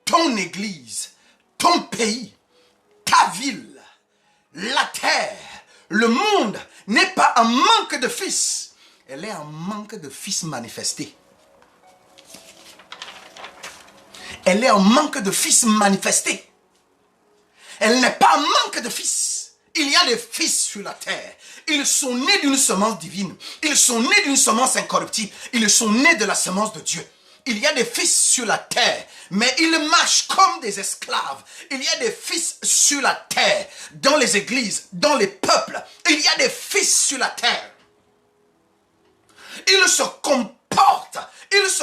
ton église, ton pays, ta ville, la terre, le monde n'est pas en manque de fils. Elle est en manque de fils manifestés. Elle est en manque de fils manifestés. Elle n'est pas en manque de fils. Il y a des fils sur la terre. Ils sont nés d'une semence divine. Ils sont nés d'une semence incorruptible. Ils sont nés de la semence de Dieu. Il y a des fils sur la terre, mais ils marchent comme des esclaves. Il y a des fils sur la terre, dans les églises, dans les peuples. Il y a des fils sur la terre. Ils se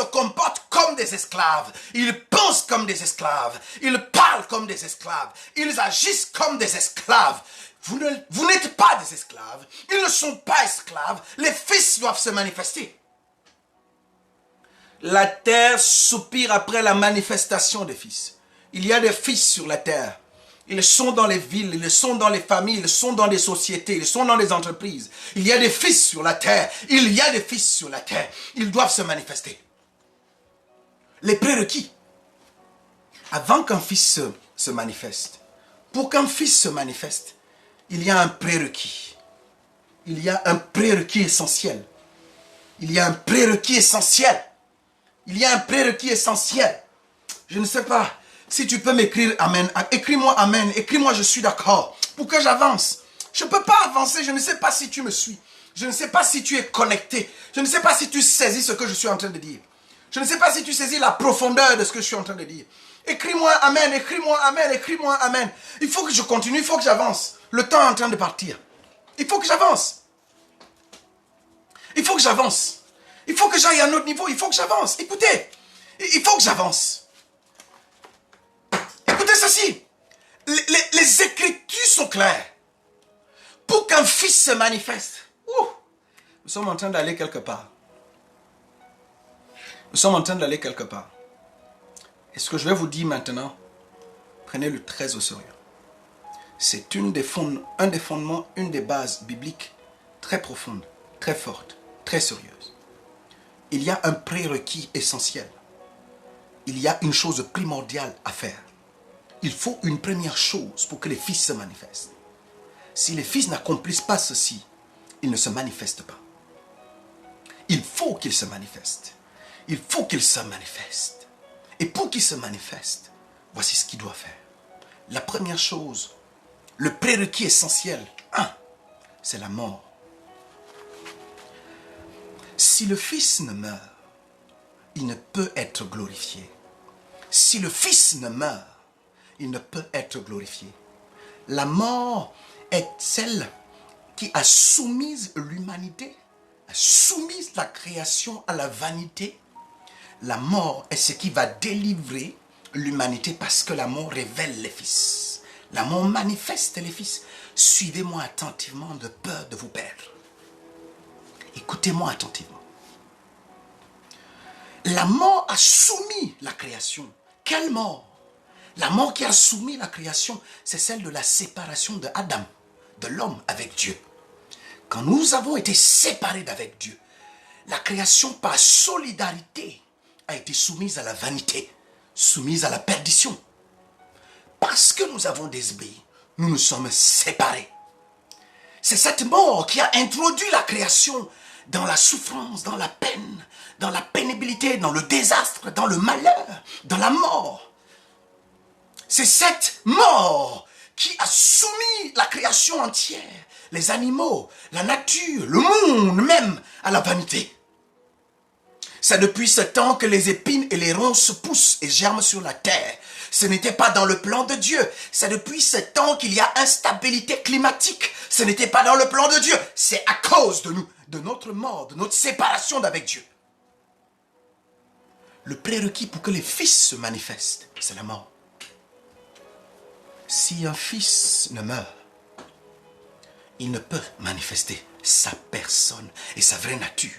comportent comme des esclaves. Ils pensent comme des esclaves. Ils parlent comme des esclaves. Ils agissent comme des esclaves. Vous n'êtes pas des esclaves. Ils ne sont pas esclaves. Les fils doivent se manifester. La terre soupire après la manifestation des fils. Il y a des fils sur la terre. Ils sont dans les villes, ils sont dans les familles, ils sont dans les sociétés, ils sont dans les entreprises. Il y a des fils sur la terre. Il y a des fils sur la terre. Ils doivent se manifester. Les prérequis. Avant qu'un fils se manifeste, pour qu'un fils se manifeste, il y a un prérequis. Il y a un prérequis essentiel. Il y a un prérequis essentiel. Il y a un prérequis essentiel. Je ne sais pas si tu peux m'écrire Amen. Écris-moi Amen. Écris-moi je suis d'accord. Pour que j'avance. Je ne peux pas avancer. Je ne sais pas si tu me suis. Je ne sais pas si tu es connecté. Je ne sais pas si tu saisis ce que je suis en train de dire. Je ne sais pas si tu saisis la profondeur de ce que je suis en train de dire. Écris-moi Amen. Écris-moi Amen. Écris-moi Amen. Il faut que je continue. Il faut que j'avance. Le temps est en train de partir. Il faut que j'avance. Il faut que j'avance. Il faut que j'aille à un autre niveau. Il faut que j'avance. Écoutez. Il faut que j'avance. Écoutez ceci. Les Écritures sont claires. Pour qu'un fils se manifeste. Nous sommes en train d'aller quelque part. Nous sommes en train d'aller quelque part. Et ce que je vais vous dire maintenant, prenez-le très au sérieux. C'est un des fondements, une des bases bibliques très profondes, très fortes, très sérieuses. Il y a un prérequis essentiel. Il y a une chose primordiale à faire. Il faut une première chose pour que les fils se manifestent. Si les fils n'accomplissent pas ceci, ils ne se manifestent pas. Il faut qu'ils se manifestent. Il faut qu'ils se manifestent. Et pour qu'ils se manifestent, voici ce qu'ils doivent faire. La première chose, le prérequis essentiel, c'est la mort. Si le Fils ne meurt, il ne peut être glorifié. Si le Fils ne meurt, il ne peut être glorifié. La mort est celle qui a soumis l'humanité, a soumis la création à la vanité. La mort est ce qui va délivrer l'humanité parce que la mort révèle les fils. La mort manifeste les fils. Suivez-moi attentivement de peur de vous perdre. Écoutez-moi attentivement. La mort a soumis la création. Quelle mort? La mort qui a soumis la création, c'est celle de la séparation de Adam, de l'homme avec Dieu. Quand nous avons été séparés d'avec Dieu, la création par solidarité a été soumise à la vanité, soumise à la perdition. Parce que nous avons désobéi, nous nous sommes séparés. C'est cette mort qui a introduit la création dans la souffrance, dans la peine, dans la pénibilité, dans le désastre, dans le malheur, dans la mort. C'est cette mort qui a soumis la création entière, les animaux, la nature, le monde même, à la vanité. C'est depuis ce temps que les épines et les ronces poussent et germent sur la terre. Ce n'était pas dans le plan de Dieu. C'est depuis ce temps qu'il y a instabilité climatique. Ce n'était pas dans le plan de Dieu. C'est à cause de nous, de notre mort, de notre séparation d'avec Dieu. Le prérequis pour que les fils se manifestent, c'est la mort. Si un fils ne meurt, il ne peut manifester sa personne et sa vraie nature.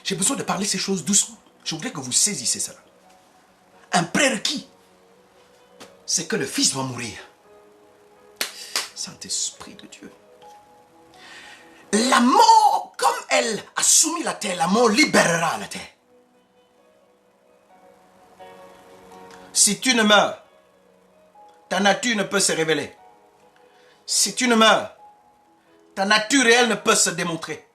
J'ai besoin de parler ces choses doucement. Je voudrais que vous saisissiez cela. Un prérequis, c'est que le fils doit mourir. Saint-Esprit de Dieu. La mort, comme elle a soumis la terre, la mort libérera la terre. Si tu ne meurs, ta nature ne peut se révéler. Si tu ne meurs, ta nature réelle ne peut se démontrer.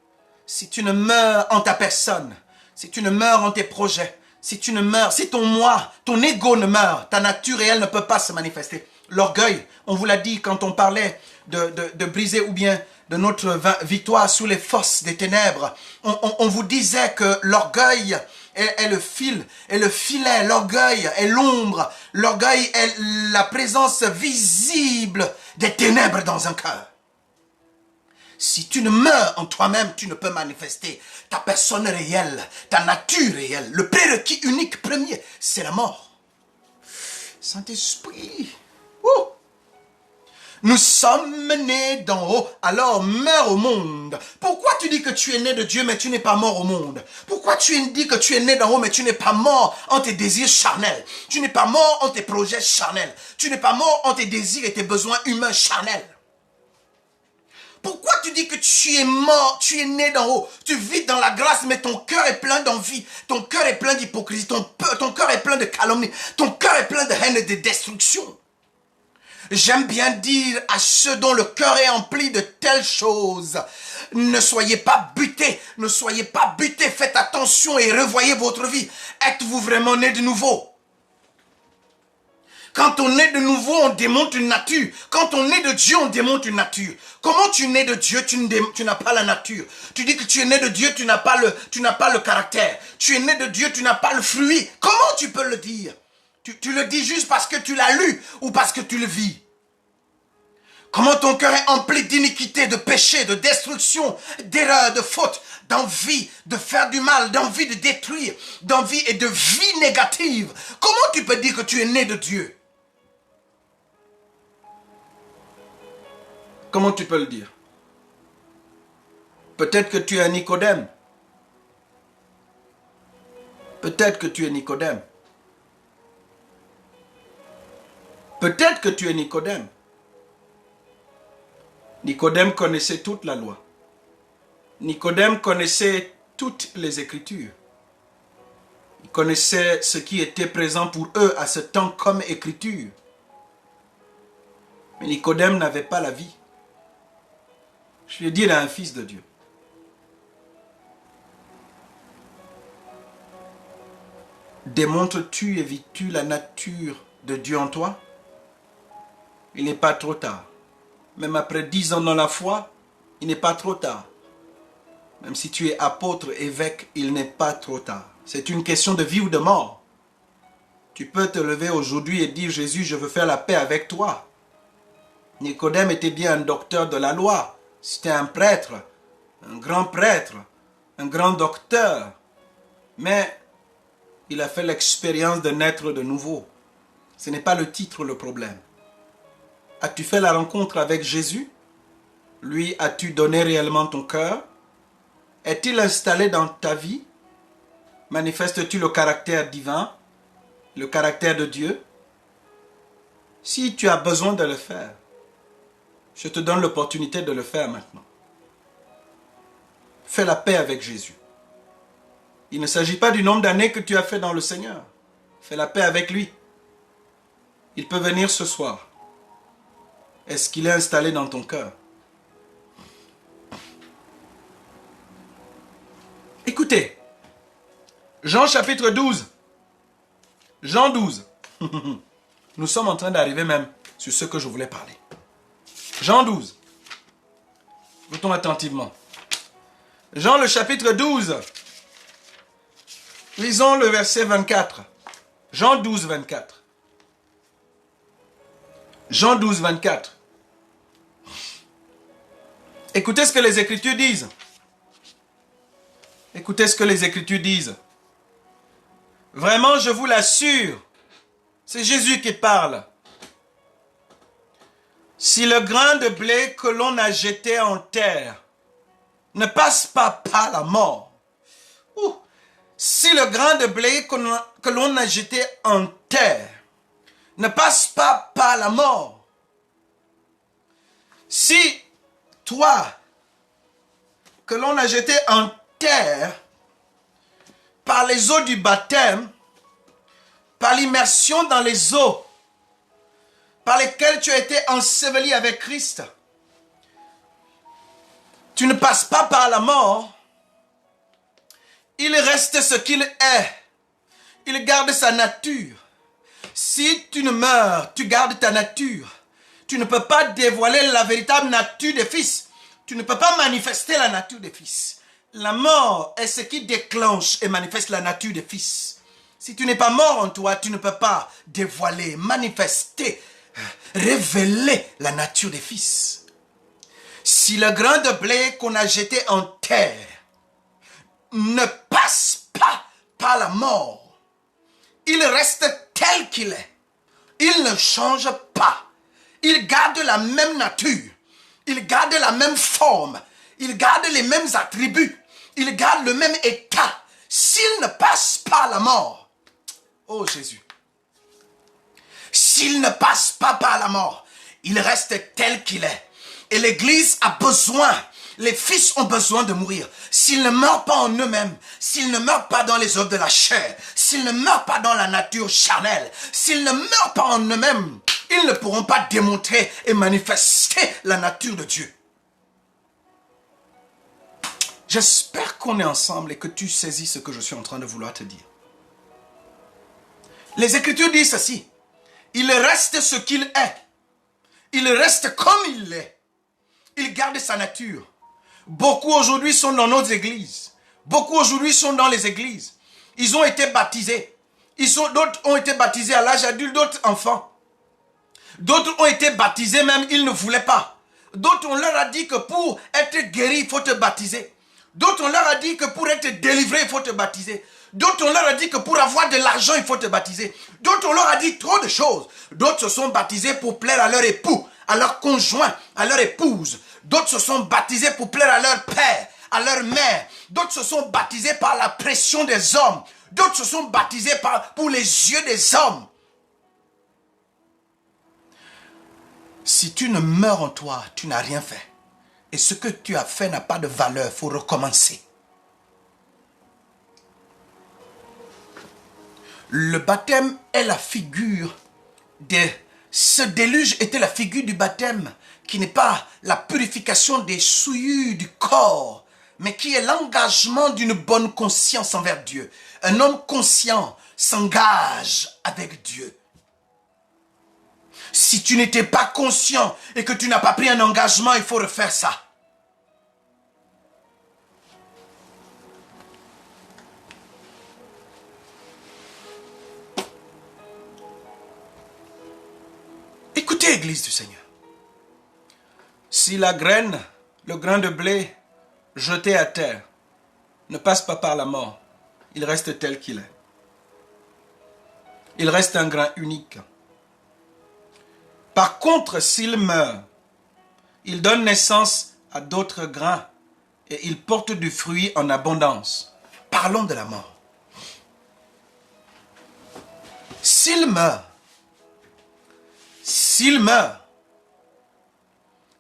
Si tu ne meurs en ta personne, si tu ne meurs en tes projets, si tu ne meurs, si ton moi, ton ego ne meurt, ta nature réelle ne peut pas se manifester. L'orgueil, on vous l'a dit quand on parlait de briser ou bien de notre victoire sous les forces des ténèbres. On vous disait que l'orgueil est le fil, est le filet, l'orgueil est l'ombre, l'orgueil est la présence visible des ténèbres dans un cœur. Si tu ne meurs en toi-même, tu ne peux manifester ta personne réelle, ta nature réelle. Le prérequis unique premier, c'est la mort. Saint-Esprit, nous sommes nés d'en haut, alors meurs au monde. Pourquoi tu dis que tu es né de Dieu, mais tu n'es pas mort au monde? Pourquoi tu dis que tu es né d'en haut, mais tu n'es pas mort en tes désirs charnels? Tu n'es pas mort en tes projets charnels. Tu n'es pas mort en tes désirs et tes besoins humains charnels. Pourquoi tu dis que tu es mort, tu es né d'en haut, tu vis dans la grâce, mais ton cœur est plein d'envie, ton cœur est plein d'hypocrisie, ton cœur est plein de calomnie, ton cœur est plein de haine et de destruction? J'aime bien dire à ceux dont le cœur est empli de telles choses, ne soyez pas butés, ne soyez pas butés, faites attention et revoyez votre vie. Êtes-vous vraiment né de nouveau? Quand on est de nouveau, on démonte une nature. Quand on est de Dieu, on démonte une nature. Comment tu nais de Dieu, tu n'as pas la nature. Tu dis que tu es né de Dieu, tu n'as pas le caractère. Tu es né de Dieu, tu n'as pas le fruit. Comment tu peux le dire? Tu le dis juste parce que tu l'as lu ou parce que tu le vis. Comment ton cœur est empli d'iniquité, de péché, de destruction, d'erreur, de faute, d'envie de faire du mal, d'envie de détruire, d'envie et de vie négative. Comment tu peux dire que tu es né de Dieu? Comment tu peux le dire? Peut-être que tu es un Nicodème. Peut-être que tu es Nicodème. Peut-être que tu es Nicodème. Nicodème connaissait toute la loi. Nicodème connaissait toutes les Écritures. Il connaissait ce qui était présent pour eux à ce temps comme Écriture. Mais Nicodème n'avait pas la vie. Je vais dire à un fils de Dieu. Démontres-tu et vis-tu la nature de Dieu en toi? Il n'est pas trop tard. Même après 10 ans dans la foi, il n'est pas trop tard. Même si tu es apôtre, évêque, il n'est pas trop tard. C'est une question de vie ou de mort. Tu peux te lever aujourd'hui et dire, Jésus, je veux faire la paix avec toi. Nicodème était bien un docteur de la loi. C'était un prêtre, un grand docteur. Mais il a fait l'expérience de naître de nouveau. Ce n'est pas le titre le problème. As-tu fait la rencontre avec Jésus? Lui, as-tu donné réellement ton cœur? Est-il installé dans ta vie? Manifestes-tu le caractère divin, le caractère de Dieu? Si tu as besoin de le faire, je te donne l'opportunité de le faire maintenant. Fais la paix avec Jésus. Il ne s'agit pas du nombre d'années que tu as fait dans le Seigneur. Fais la paix avec lui. Il peut venir ce soir. Est-ce qu'il est installé dans ton cœur? Écoutez, Jean chapitre 12. Jean 12. Nous sommes en train d'arriver même sur ce que je voulais parler. Jean 12. Écoutons attentivement. Jean le chapitre 12. Lisons le verset 24. Jean 12, 24. Jean 12, 24. Écoutez ce que les Écritures disent. Écoutez ce que les Écritures disent. Vraiment, je vous l'assure, c'est Jésus qui parle. Si le grain de blé que l'on a jeté en terre ne passe pas par la mort, si le grain de blé que l'on a jeté en terre ne passe pas par la mort, si toi, que l'on a jeté en terre, par les eaux du baptême, par l'immersion dans les eaux, par lesquelles tu as été enseveli avec Christ, tu ne passes pas par la mort, il reste ce qu'il est. Il garde sa nature. Si tu ne meurs, tu gardes ta nature. Tu ne peux pas dévoiler la véritable nature des fils. Tu ne peux pas manifester la nature des fils. La mort est ce qui déclenche et manifeste la nature des fils. Si tu n'es pas mort en toi, tu ne peux pas dévoiler, manifester, révéler la nature des fils. Si le grain de blé qu'on a jeté en terre ne passe pas par la mort, il reste tel qu'il est. Il ne change pas. Il garde la même nature. Il garde la même forme. Il garde les mêmes attributs. Il garde le même état. S'il ne passe pas la mort, oh Jésus, s'il ne passe pas par la mort, il reste tel qu'il est. Et l'Église a besoin, les fils ont besoin de mourir. S'ils ne meurent pas en eux-mêmes, s'ils ne meurent pas dans les œuvres de la chair, s'ils ne meurent pas dans la nature charnelle, s'ils ne meurent pas en eux-mêmes, ils ne pourront pas démontrer et manifester la nature de Dieu. J'espère qu'on est ensemble et que tu saisis ce que je suis en train de vouloir te dire. Les Écritures disent ceci. Il reste ce qu'il est. Il reste comme il est. Il garde sa nature. Beaucoup aujourd'hui sont dans nos églises. Beaucoup aujourd'hui sont dans les églises. Ils ont été baptisés. D'autres ont été baptisés à l'âge adulte, d'autres enfants. D'autres ont été baptisés même, ils ne voulaient pas. D'autres, on leur a dit que pour être guéri, il faut te baptiser. D'autres, on leur a dit que pour être délivré, il faut te baptiser. D'autres, on leur a dit que pour avoir de l'argent, il faut te baptiser. D'autres, on leur a dit trop de choses. D'autres se sont baptisés pour plaire à leur époux, à leur conjoint, à leur épouse. D'autres se sont baptisés pour plaire à leur père, à leur mère. D'autres se sont baptisés par la pression des hommes. D'autres se sont baptisés pour les yeux des hommes. Si tu ne meurs en toi, tu n'as rien fait. Et ce que tu as fait n'a pas de valeur, il faut recommencer. Le baptême est la figure ce déluge était la figure du baptême, qui n'est pas la purification des souillures du corps, mais qui est l'engagement d'une bonne conscience envers Dieu. Un homme conscient s'engage avec Dieu. Si tu n'étais pas conscient et que tu n'as pas pris un engagement, il faut refaire ça. Écoutez, Église du Seigneur. Si la graine, le grain de blé jeté à terre, ne passe pas par la mort, il reste tel qu'il est. Il reste un grain unique. Par contre, s'il meurt, il donne naissance à d'autres grains et il porte du fruit en abondance. Parlons de la mort. s'il meurt, s'il meurt,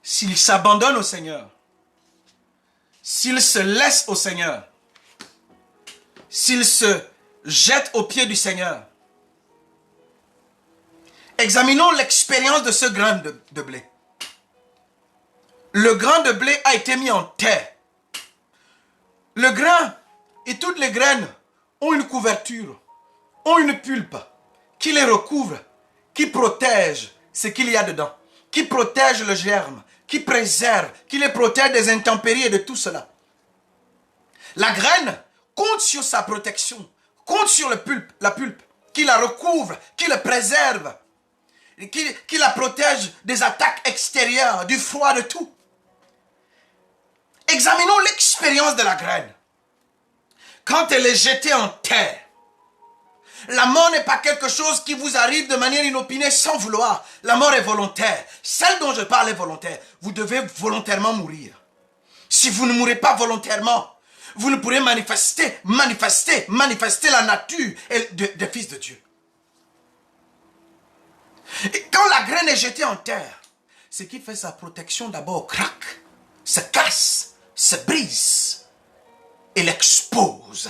s'il s'abandonne au Seigneur, s'il se laisse au Seigneur, s'il se jette aux pieds du Seigneur, examinons l'expérience de ce grain de blé. Le grain de blé a été mis en terre. Le grain et toutes les graines ont une couverture, ont une pulpe qui les recouvre, qui protège ce qu'il y a dedans, qui protège le germe, qui préserve, qui les protège des intempéries et de tout cela. La graine compte sur sa protection, compte sur la pulpe, qui la recouvre, qui la préserve, qui la protège des attaques extérieures, du froid, de tout. Examinons l'expérience de la graine. Quand elle est jetée en terre, la mort n'est pas quelque chose qui vous arrive de manière inopinée sans vouloir. La mort est volontaire. Celle dont je parle est volontaire. Vous devez volontairement mourir. Si vous ne mourrez pas volontairement, vous ne pourrez manifester la nature des fils de Dieu. Et quand la graine est jetée en terre, ce qui fait sa protection d'abord craque, se casse, se brise et l'expose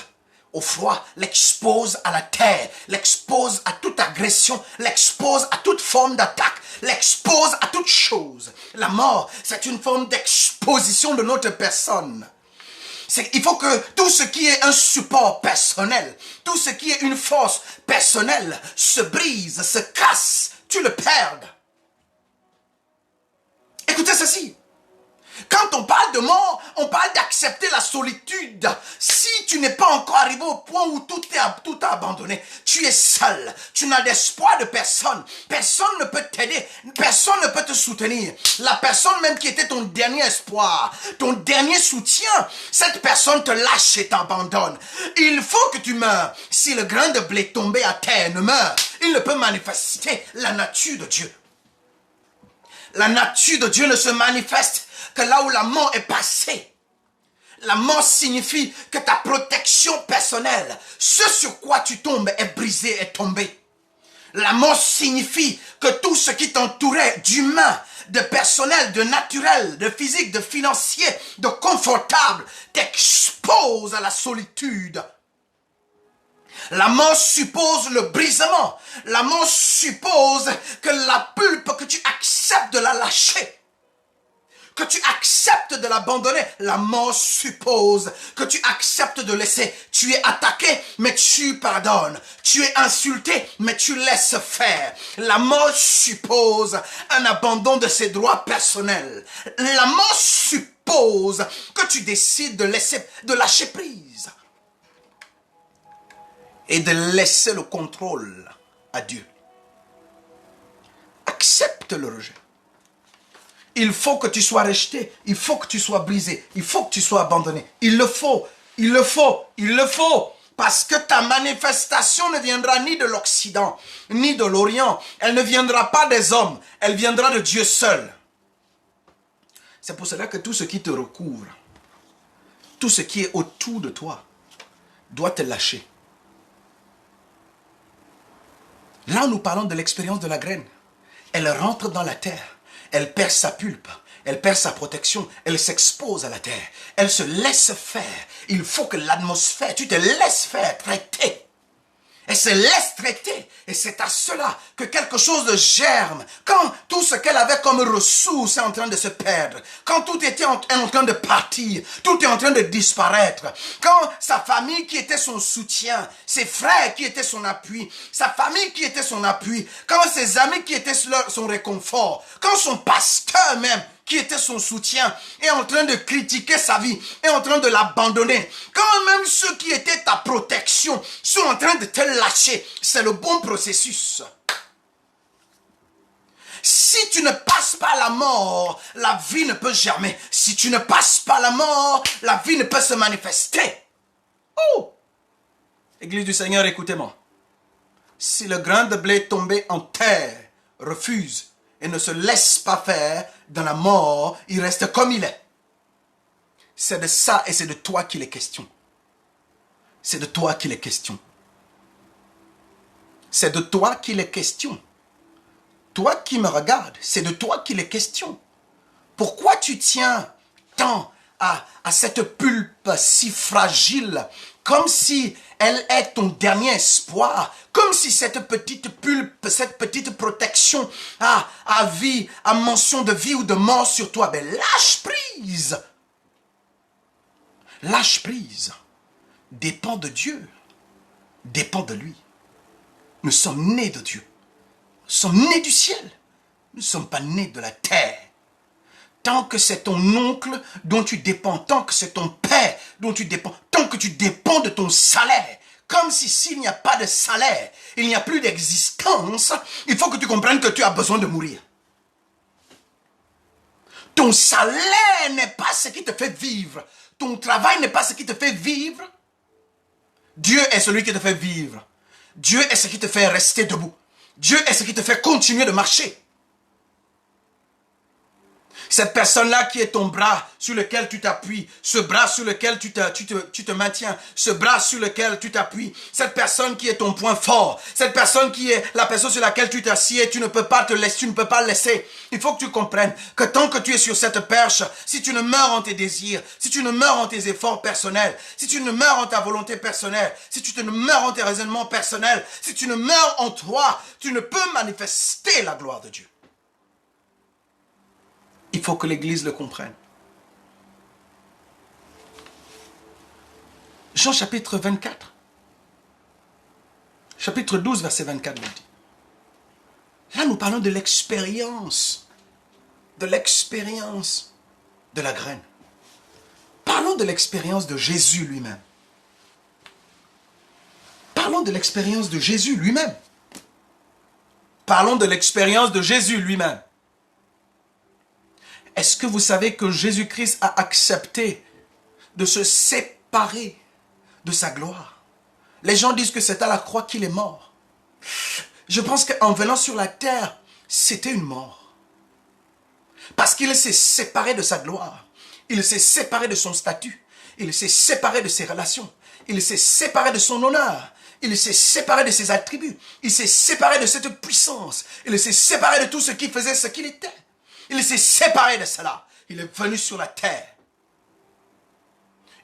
au froid, l'expose à la terre, l'expose à toute agression, l'expose à toute forme d'attaque, l'expose à toute chose. La mort, c'est une forme d'exposition de notre personne. Il faut que tout ce qui est un support personnel, tout ce qui est une force personnelle se brise, se casse, tu le perds. Écoutez ceci. Quand on parle de mort, on parle d'accepter la solitude. Si tu n'es pas encore arrivé au point où tout a abandonné, tu es seul, tu n'as d'espoir de personne, personne ne peut t'aider, personne ne peut te soutenir. La personne même qui était ton dernier espoir, ton dernier soutien, cette personne te lâche et t'abandonne. Il faut que tu meures. Si le grain de blé tombé à terre ne meurt, il ne peut manifester la nature de Dieu. La nature de Dieu ne se manifeste que là où la mort est passée. La mort signifie que ta protection personnelle, ce sur quoi tu tombes est brisé, est tombé. La mort signifie que tout ce qui t'entourait d'humain, de personnel, de naturel, de physique, de financier, de confortable, t'expose à la solitude. La mort suppose le brisement. La mort suppose que la pulpe, que tu acceptes de la lâcher, que tu acceptes de l'abandonner. La mort suppose que tu acceptes de laisser. Tu es attaqué, mais tu pardonnes. Tu es insulté, mais tu laisses faire. La mort suppose un abandon de ses droits personnels. La mort suppose que tu décides de lâcher prise et de laisser le contrôle à Dieu. Accepte le rejet. Il faut que tu sois rejeté, il faut que tu sois brisé, il faut que tu sois abandonné. Il le faut, il le faut, il le faut. Parce que ta manifestation ne viendra ni de l'Occident, ni de l'Orient. Elle ne viendra pas des hommes, elle viendra de Dieu seul. C'est pour cela que tout ce qui te recouvre, tout ce qui est autour de toi, doit te lâcher. Là, nous parlons de l'expérience de la graine. Elle rentre dans la terre. Elle perd sa pulpe. Elle perd sa protection. Elle s'expose à la terre. Elle se laisse faire. Il faut que l'atmosphère, tu te laisses faire traiter. Elle se laisse traiter. Et c'est à cela que quelque chose de germe. Quand tout ce qu'elle avait comme ressources est en train de se perdre. Quand tout était en train de partir. Tout est en train de disparaître. Quand sa famille qui était son soutien. Ses frères qui étaient son appui. Sa famille qui était son appui. Quand ses amis qui étaient son réconfort. Quand son pasteur même qui était son soutien, est en train de critiquer sa vie, est en train de l'abandonner. Quand même ceux qui étaient ta protection sont en train de te lâcher, c'est le bon processus. Si tu ne passes pas la mort, la vie ne peut germer. Si tu ne passes pas la mort, la vie ne peut se manifester. Oh! Église du Seigneur, écoutez-moi. Si le grain de blé tombé en terre refuse et ne se laisse pas faire, dans la mort, il reste comme il est. C'est de ça et c'est de toi qu'il est question. C'est de toi qu'il est question. C'est de toi qu'il est question. Toi qui me regardes, c'est de toi qu'il est question. Pourquoi tu tiens tant à cette pulpe si fragile, comme si elle est ton dernier espoir, comme si cette petite pulpe, cette petite protection a vie, a mention de vie ou de mort sur toi? Ben lâche prise. Lâche prise. Dépend de Dieu. Dépend de lui. Nous sommes nés de Dieu. Nous sommes nés du ciel. Nous ne sommes pas nés de la terre. Tant que c'est ton oncle dont tu dépends, tant que c'est ton père dont tu dépends, tant que tu dépends de ton salaire, comme si s'il n'y a pas de salaire, il n'y a plus d'existence, il faut que tu comprennes que tu as besoin de mourir. Ton salaire n'est pas ce qui te fait vivre. Ton travail n'est pas ce qui te fait vivre. Dieu est celui qui te fait vivre. Dieu est ce qui te fait rester debout. Dieu est ce qui te fait continuer de marcher. Cette personne-là qui est ton bras sur lequel tu t'appuies, ce bras sur lequel tu te maintiens, ce bras sur lequel tu t'appuies, cette personne qui est ton point fort, cette personne qui est la personne sur laquelle tu t'assieds, tu ne peux pas te laisser, tu ne peux pas le laisser. Il faut que tu comprennes que tant que tu es sur cette perche, si tu ne meurs en tes désirs, si tu ne meurs en tes efforts personnels, si tu ne meurs en ta volonté personnelle, si tu ne meurs en tes raisonnements personnels, si tu ne meurs en toi, tu ne peux manifester la gloire de Dieu. Il faut que l'Église le comprenne. Jean chapitre 24. Chapitre 12, verset 24 nous dit. Là, nous parlons de l'expérience. De l'expérience de la graine. Parlons de l'expérience de Jésus lui-même. Parlons de l'expérience de Jésus lui-même. Parlons de l'expérience de Jésus lui-même. Est-ce que vous savez que Jésus-Christ a accepté de se séparer de sa gloire? Les gens disent que c'est à la croix qu'il est mort. Je pense qu'en venant sur la terre, c'était une mort. Parce qu'il s'est séparé de sa gloire. Il s'est séparé de son statut. Il s'est séparé de ses relations. Il s'est séparé de son honneur. Il s'est séparé de ses attributs. Il s'est séparé de cette puissance. Il s'est séparé de tout ce qui faisait ce qu'il était. Il s'est séparé de cela. Il est venu sur la terre.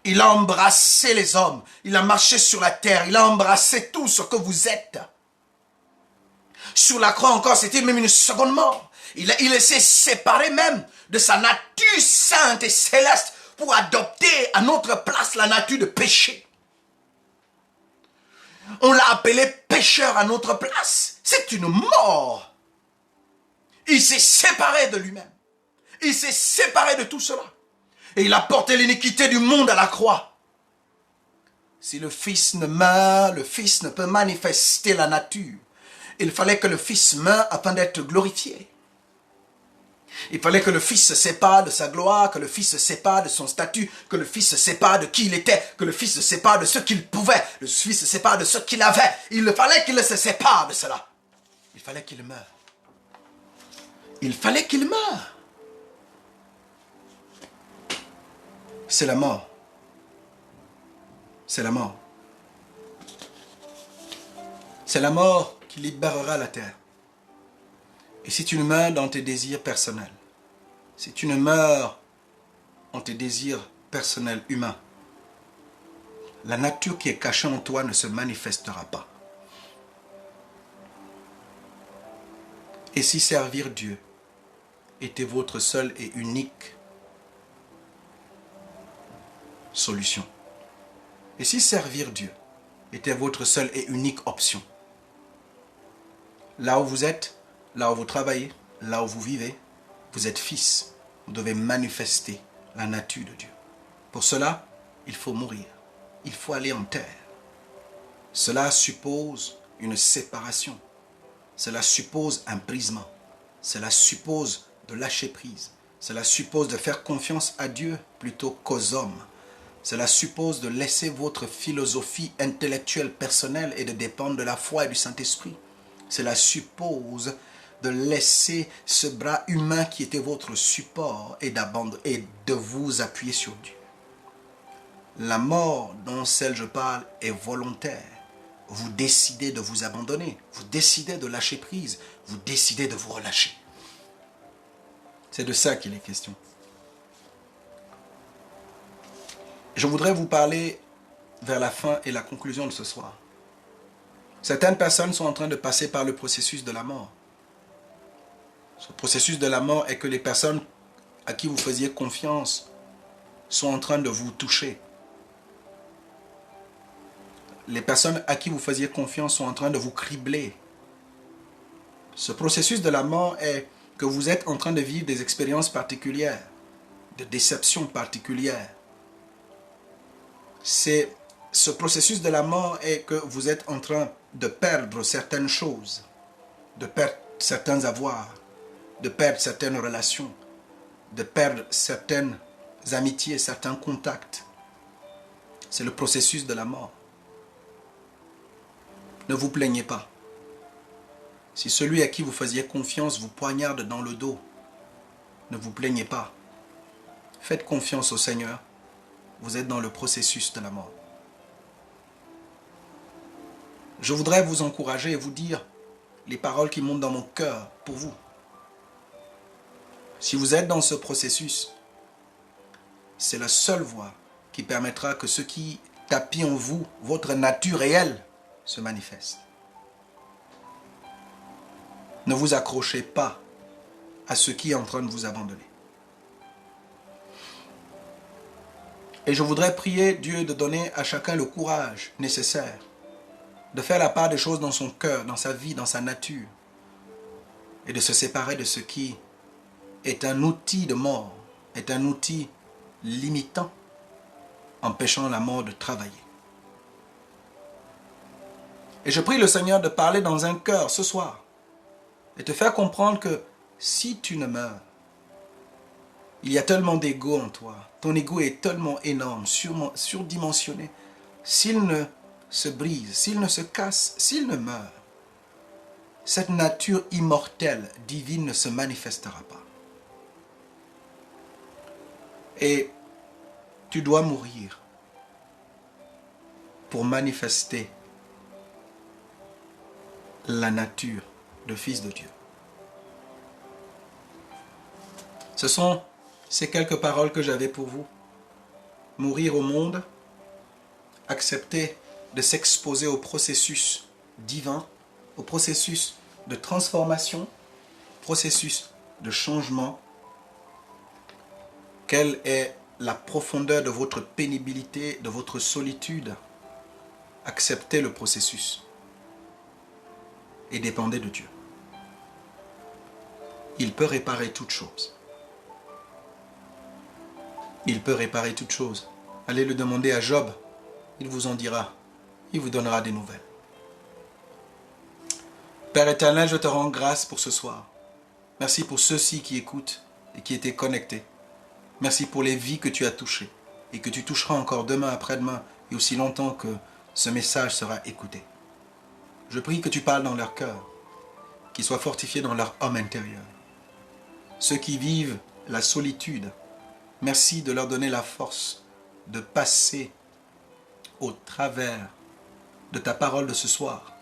Il a embrassé les hommes. Il a marché sur la terre. Il a embrassé tout ce que vous êtes. Sur la croix encore, c'était même une seconde mort. Il s'est séparé même de sa nature sainte et céleste pour adopter à notre place la nature de péché. On l'a appelé pécheur à notre place. C'est une mort. Il s'est séparé de lui-même. Il s'est séparé de tout cela. Et il a porté l'iniquité du monde à la croix. Si le Fils ne meurt, le Fils ne peut manifester la nature. Il fallait que le Fils meure afin d'être glorifié. Il fallait que le Fils se sépare de sa gloire, que le Fils se sépare de son statut, que le Fils se sépare de qui il était, que le Fils se sépare de ce qu'il pouvait, le Fils se sépare de ce qu'il avait. Il fallait qu'il se sépare de cela. Il fallait qu'il meure. Il fallait qu'il meure. C'est la mort. C'est la mort. C'est la mort qui libérera la terre. Et si tu ne meurs dans tes désirs personnels, si tu ne meurs en tes désirs personnels humains, la nature qui est cachée en toi ne se manifestera pas. Et si servir Dieu était votre seule et unique solution, et si servir Dieu était votre seule et unique option, là où vous êtes, là où vous travaillez, là où vous vivez, vous êtes fils. Vous devez manifester la nature de Dieu. Pour cela, il faut mourir. Il faut aller en terre. Cela suppose une séparation. Cela suppose un brisement. Cela suppose de lâcher prise. Cela suppose de faire confiance à Dieu plutôt qu'aux hommes. Cela suppose de laisser votre philosophie intellectuelle personnelle et de dépendre de la foi et du Saint-Esprit. Cela suppose de laisser ce bras humain qui était votre support et de vous appuyer sur Dieu. La mort dont celle je parle est volontaire. vous décidez de vous abandonner, vous décidez de lâcher prise, vous décidez de vous relâcher. C'est de ça qu'il est question. Je voudrais vous parler vers la fin et la conclusion de ce soir. Certaines personnes sont en train de passer par le processus de la mort. Ce processus de la mort est que les personnes à qui vous faisiez confiance sont en train de vous toucher. Les personnes à qui vous faisiez confiance sont en train de vous cribler. Ce processus de la mort est que vous êtes en train de vivre des expériences particulières, de déceptions particulières. Ce processus de la mort est que vous êtes en train de perdre certaines choses, de perdre certains avoirs, de perdre certaines relations, de perdre certaines amitiés, certains contacts. C'est le processus de la mort. Ne vous plaignez pas. Si celui à qui vous faisiez confiance vous poignarde dans le dos, ne vous plaignez pas. Faites confiance au Seigneur. Vous êtes dans le processus de la mort. Je voudrais vous encourager et vous dire les paroles qui montent dans mon cœur pour vous. Si vous êtes dans ce processus, c'est la seule voie qui permettra que ce qui tapit en vous, votre nature réelle, se manifeste. Ne vous accrochez pas à ce qui est en train de vous abandonner. Et je voudrais prier Dieu de donner à chacun le courage nécessaire de faire la part des choses dans son cœur, dans sa vie, dans sa nature, et de se séparer de ce qui est un outil de mort, est un outil limitant, empêchant la mort de travailler. Et je prie le Seigneur de parler dans un cœur ce soir et te faire comprendre que si tu ne meurs, il y a tellement d'ego en toi, ton ego est tellement énorme, surdimensionné, s'il ne se brise, s'il ne se casse, s'il ne meurt, cette nature immortelle, divine ne se manifestera pas. Et tu dois mourir pour manifester la nature de fils de Dieu. Ce sont ces quelques paroles que j'avais pour vous. Mourir au monde, accepter de s'exposer au processus divin, au processus de transformation, processus de changement. Quelle est la profondeur de votre pénibilité, de votre solitude? Acceptez le processus et dépendez de Dieu. Il peut réparer toutes choses. Il peut réparer toutes choses. Allez le demander à Job. Il vous en dira. Il vous donnera des nouvelles. Père éternel, je te rends grâce pour ce soir. Merci pour ceux-ci qui écoutent et qui étaient connectés. Merci pour les vies que tu as touchées et que tu toucheras encore demain, après-demain et aussi longtemps que ce message sera écouté. Je prie que tu parles dans leur cœur, qu'ils soient fortifiés dans leur homme intérieur. Ceux qui vivent la solitude, merci de leur donner la force de passer au travers de ta parole de ce soir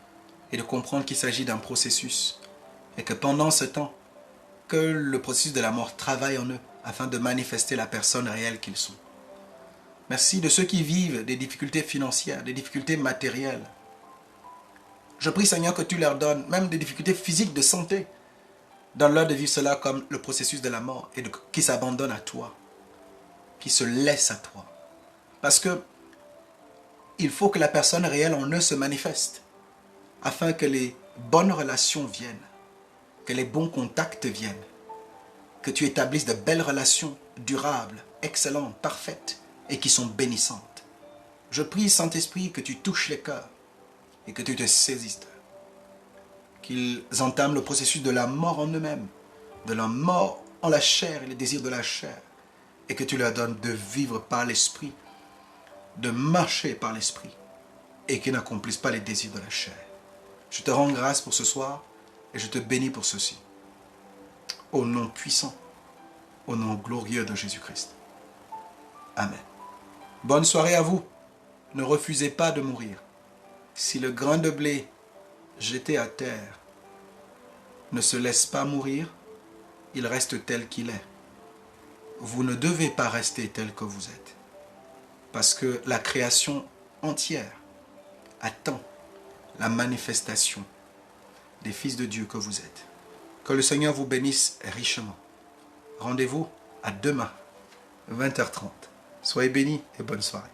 et de comprendre qu'il s'agit d'un processus et que pendant ce temps, que le processus de la mort travaille en eux afin de manifester la personne réelle qu'ils sont. Merci de ceux qui vivent des difficultés financières, des difficultés matérielles. Je prie Seigneur que tu leur donnes même des difficultés physiques de santé. Donne-leur de vivre cela comme le processus de la mort et qui s'abandonnent à toi, qui se laissent à toi. Parce que il faut que la personne réelle en eux se manifeste afin que les bonnes relations viennent, que les bons contacts viennent, que tu établisses de belles relations durables, excellentes, parfaites et qui sont bénissantes. Je prie, Saint-Esprit, que tu touches les cœurs et que tu te saisisses d'eux. Qu'ils entament le processus de la mort en eux-mêmes, de la mort en la chair et les désirs de la chair, et que tu leur donnes de vivre par l'Esprit, de marcher par l'Esprit, et qu'ils n'accomplissent pas les désirs de la chair. Je te rends grâce pour ce soir, et je te bénis pour ceci. Au nom puissant, au nom glorieux de Jésus-Christ. Amen. Bonne soirée à vous. Ne refusez pas de mourir. Si le grain de blé jeté à terre ne se laisse pas mourir, il reste tel qu'il est. Vous ne devez pas rester tel que vous êtes. Parce que la création entière attend la manifestation des fils de Dieu que vous êtes. Que le Seigneur vous bénisse richement. Rendez-vous à demain, 20h30. Soyez bénis et bonne soirée.